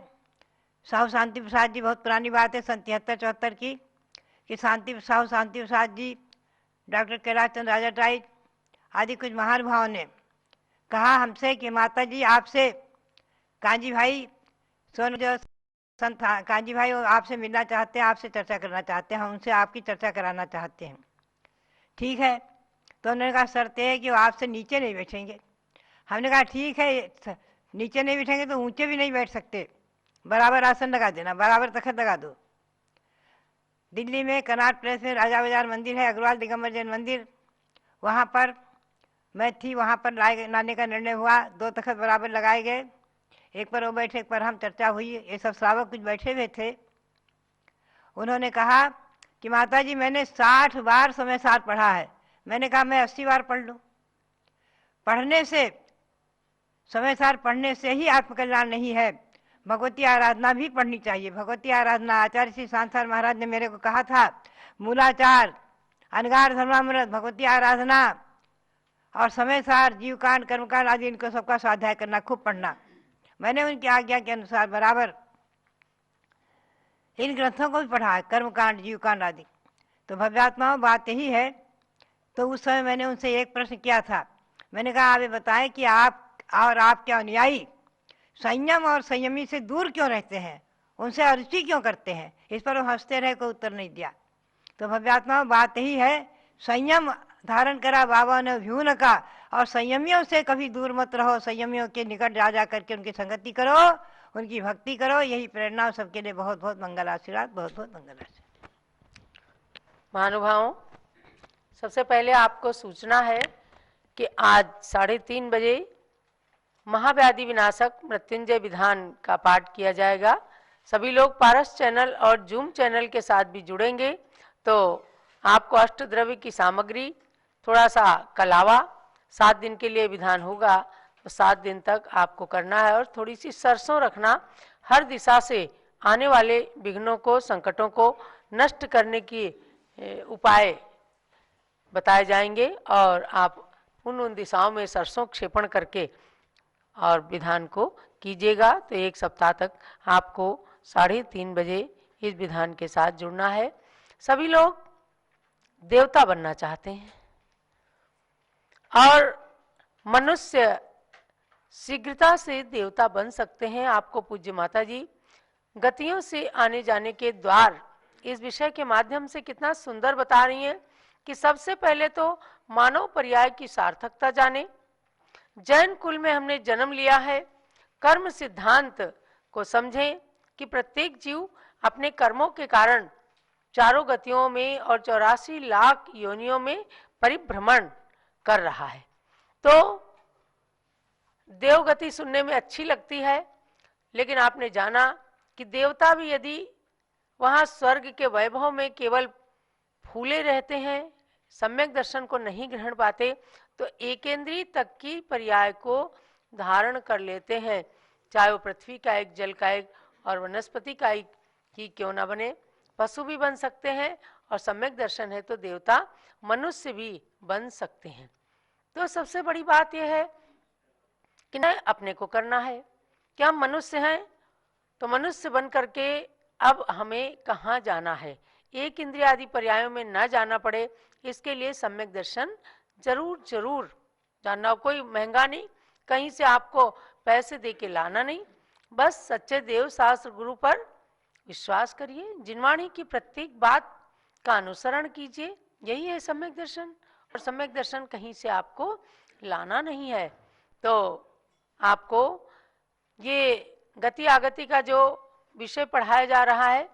साहू शांति प्रसाद जी, बहुत पुरानी बात है, सन 73-74 की, कि साहू शांति प्रसाद जी, डॉक्टर कैलाश चंद्र राजा टाइट आदि कुछ महानुभावों ने कहा हमसे कि माता जी, आपसे कांजी भाई सोन जो संत कांजी भाई आपसे मिलना चाहते हैं, आपसे चर्चा करना चाहते हैं, हम उनसे आपकी चर्चा कराना चाहते हैं। ठीक है, तो उन्होंने कहा शर्त है कि वो आपसे नीचे नहीं बैठेंगे। हमने कहा ठीक है, नीचे नहीं बैठेंगे तो ऊंचे भी नहीं बैठ सकते, बराबर आसन लगा देना, बराबर तखत लगा दो। दिल्ली में कनाट प्लेस में राजा बाजार मंदिर है, अग्रवाल दिगंबर जैन मंदिर, वहाँ पर मैं थी, वहाँ पर लाने का निर्णय हुआ। 2 तखत बराबर लगाए गए, एक पर वो बैठे, एक पर हम, चर्चा हुई। ये सब श्रावक कुछ बैठे हुए थे। उन्होंने कहा कि माता जी, मैंने 60 बार समय सार पढ़ा है। मैंने कहा मैं 80 बार पढ़ लूँ। पढ़ने से, समय सार पढ़ने से ही आत्मकल्याण नहीं है, भगवती आराधना भी पढ़नी चाहिए। भगवती आराधना, आचार्य श्री शांतार महाराज ने मेरे को कहा था, मूलाचार, अनगार धर्मामृत, भगवती आराधना और समय सार, जीवकांड, कर्मकांड आदि, इनको सबका स्वाध्याय करना, खूब पढ़ना। मैंने उनकी आज्ञा के अनुसार बराबर इन ग्रंथों को भी पढ़ा है, कर्मकांड, जीवकांड आदि। तो भव्यात्माओं, बात यही है। तो उस समय मैंने उनसे एक प्रश्न किया था। मैंने कहा आप ये बताएं कि आप और आपके अनुयायी संयम और संयमी से दूर क्यों रहते हैं, उनसे अरुचि क्यों करते हैं? इस पर वो हंसते रहे, कोई उत्तर नहीं दिया। तो भव्यात्माओं, बात यही है, संयम धारण करा बाबा ने भ्यून का, और संयमियों से कभी दूर मत रहो, संयमियों के निकट जा करके उनकी संगति करो, उनकी भक्ति करो। यही प्रेरणा सबके लिए। बहुत बहुत मंगल आशीर्वाद, बहुत बहुत मंगल आशीर्वाद। महानुभावों, सबसे पहले आपको सूचना है कि आज 3:30 बजे महाव्याधि विनाशक मृत्युंजय विधान का पाठ किया जाएगा। सभी लोग पारस चैनल और जूम चैनल के साथ भी जुड़ेंगे। तो आपको अष्टद्रव्य की सामग्री, थोड़ा सा कलावा, 7 दिन के लिए विधान होगा, तो 7 दिन तक आपको करना है। और थोड़ी सी सरसों रखना। हर दिशा से आने वाले विघ्नों को, संकटों को नष्ट करने की उपाय बताए जाएंगे और आप उन दिशाओं में सरसों क्षेपण करके और विधान को कीजिएगा। तो 1 सप्ताह तक आपको 3:30 बजे इस विधान के साथ जुड़ना है। सभी लोग देवता बनना चाहते हैं और मनुष्य शीघ्रता से देवता बन सकते हैं। आपको पूज्य माता जी गतियों से आने जाने के द्वार इस विषय के माध्यम से कितना सुंदर बता रही हैं कि सबसे पहले तो मानव पर्याय की सार्थकता जाने। जैन कुल में हमने जन्म लिया है, कर्म सिद्धांत को समझें कि प्रत्येक जीव अपने कर्मों के कारण चारों गतियों में और 84 लाख योनियों में परिभ्रमण कर रहा है। तो देवगति सुनने में अच्छी लगती है, लेकिन आपने जाना कि देवता भी यदि वहाँ स्वर्ग के वैभव में केवल फूले रहते हैं, सम्यक दर्शन को नहीं ग्रहण पाते, तो एकेंद्रीय तक की पर्याय को धारण कर लेते हैं, चाहे वो पृथ्वी का एक, जल का एक और वनस्पति का एक ही क्यों ना बने। पशु भी बन सकते हैं और सम्यक दर्शन है तो देवता मनुष्य भी बन सकते हैं। तो सबसे बड़ी बात यह है कि न अपने को करना है कि हम मनुष्य हैं, तो मनुष्य बन करके अब हमें कहाँ जाना है, एक इंद्रिय आदि पर्यायों में न जाना पड़े, इसके लिए सम्यक दर्शन जरूर जरूर जानना। कोई महंगा नहीं, कहीं से आपको पैसे दे के लाना नहीं, बस सच्चे देव शास्त्र गुरु पर विश्वास करिए, जिनवाणी की प्रत्येक बात का अनुसरण कीजिए, यही है सम्यक दर्शन। और सम्यक दर्शन कहीं से आपको लाना नहीं है। तो आपको ये गति आगति का जो विषय पढ़ाया जा रहा है,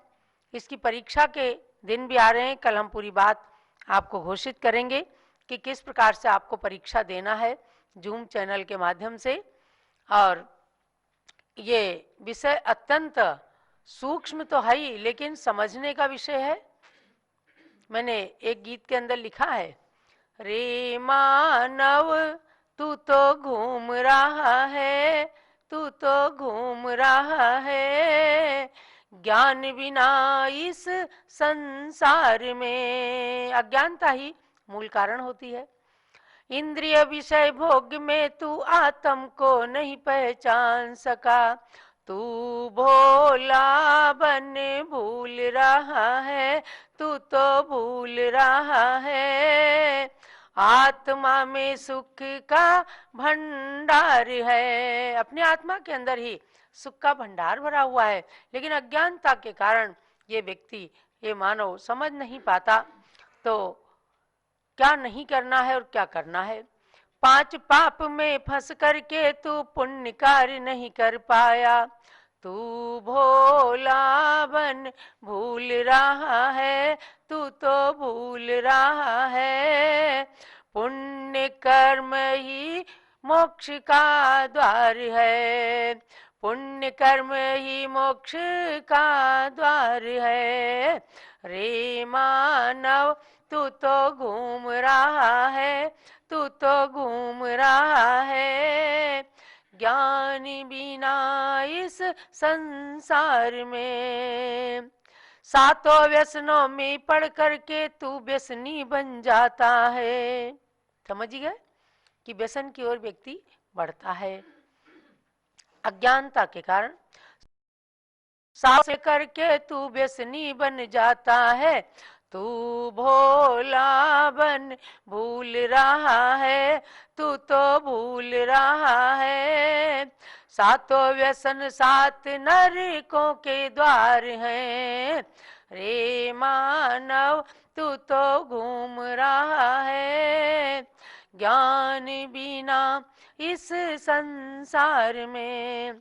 इसकी परीक्षा के दिन भी आ रहे हैं। कल हम पूरी बात आपको घोषित करेंगे कि किस प्रकार से आपको परीक्षा देना है जूम चैनल के माध्यम से। और ये विषय अत्यंत सूक्ष्म तो है ही, लेकिन समझने का विषय है। मैंने एक गीत के अंदर लिखा है, रे मानव तू तो घूम रहा है, तू तो घूम रहा है, ज्ञान बिना इस संसार में। अज्ञानता ही मूल कारण होती है। इंद्रिय विषय भोग में तू आत्म को नहीं पहचान सका, तू भोला बन भूल रहा है, तू तो भूल रहा है, आत्मा में सुख का भंडार है। अपनी आत्मा के अंदर ही सुख का भंडार भरा हुआ है, लेकिन अज्ञानता के कारण ये व्यक्ति, ये मानव समझ नहीं पाता। तो क्या नहीं करना है और क्या करना है। 5 पाप में फंस करके तू पुण्य कार्य नहीं कर पाया, तू भोला बन भूल रहा है, तू तो भूल रहा है, पुण्य कर्म ही मोक्ष का द्वार है, पुण्य कर्म ही मोक्ष का द्वार है। रे मानव तू तो घूम रहा है, तू तो घूम रहा है, ज्ञान बिना इस संसार में। 7 व्यसनों में पढ़ करके तू व्यसनी बन जाता है। समझ गए कि व्यसन की ओर व्यक्ति बढ़ता है अज्ञानता के कारण। सास करके तू व्यसनी बन जाता है, तू भोला बन भूल रहा है, तू तो भूल रहा है, 7 व्यसन 7 नरकों के द्वार हैं। रे मानव तू तो घूम रहा है, ज्ञान बिना इस संसार में।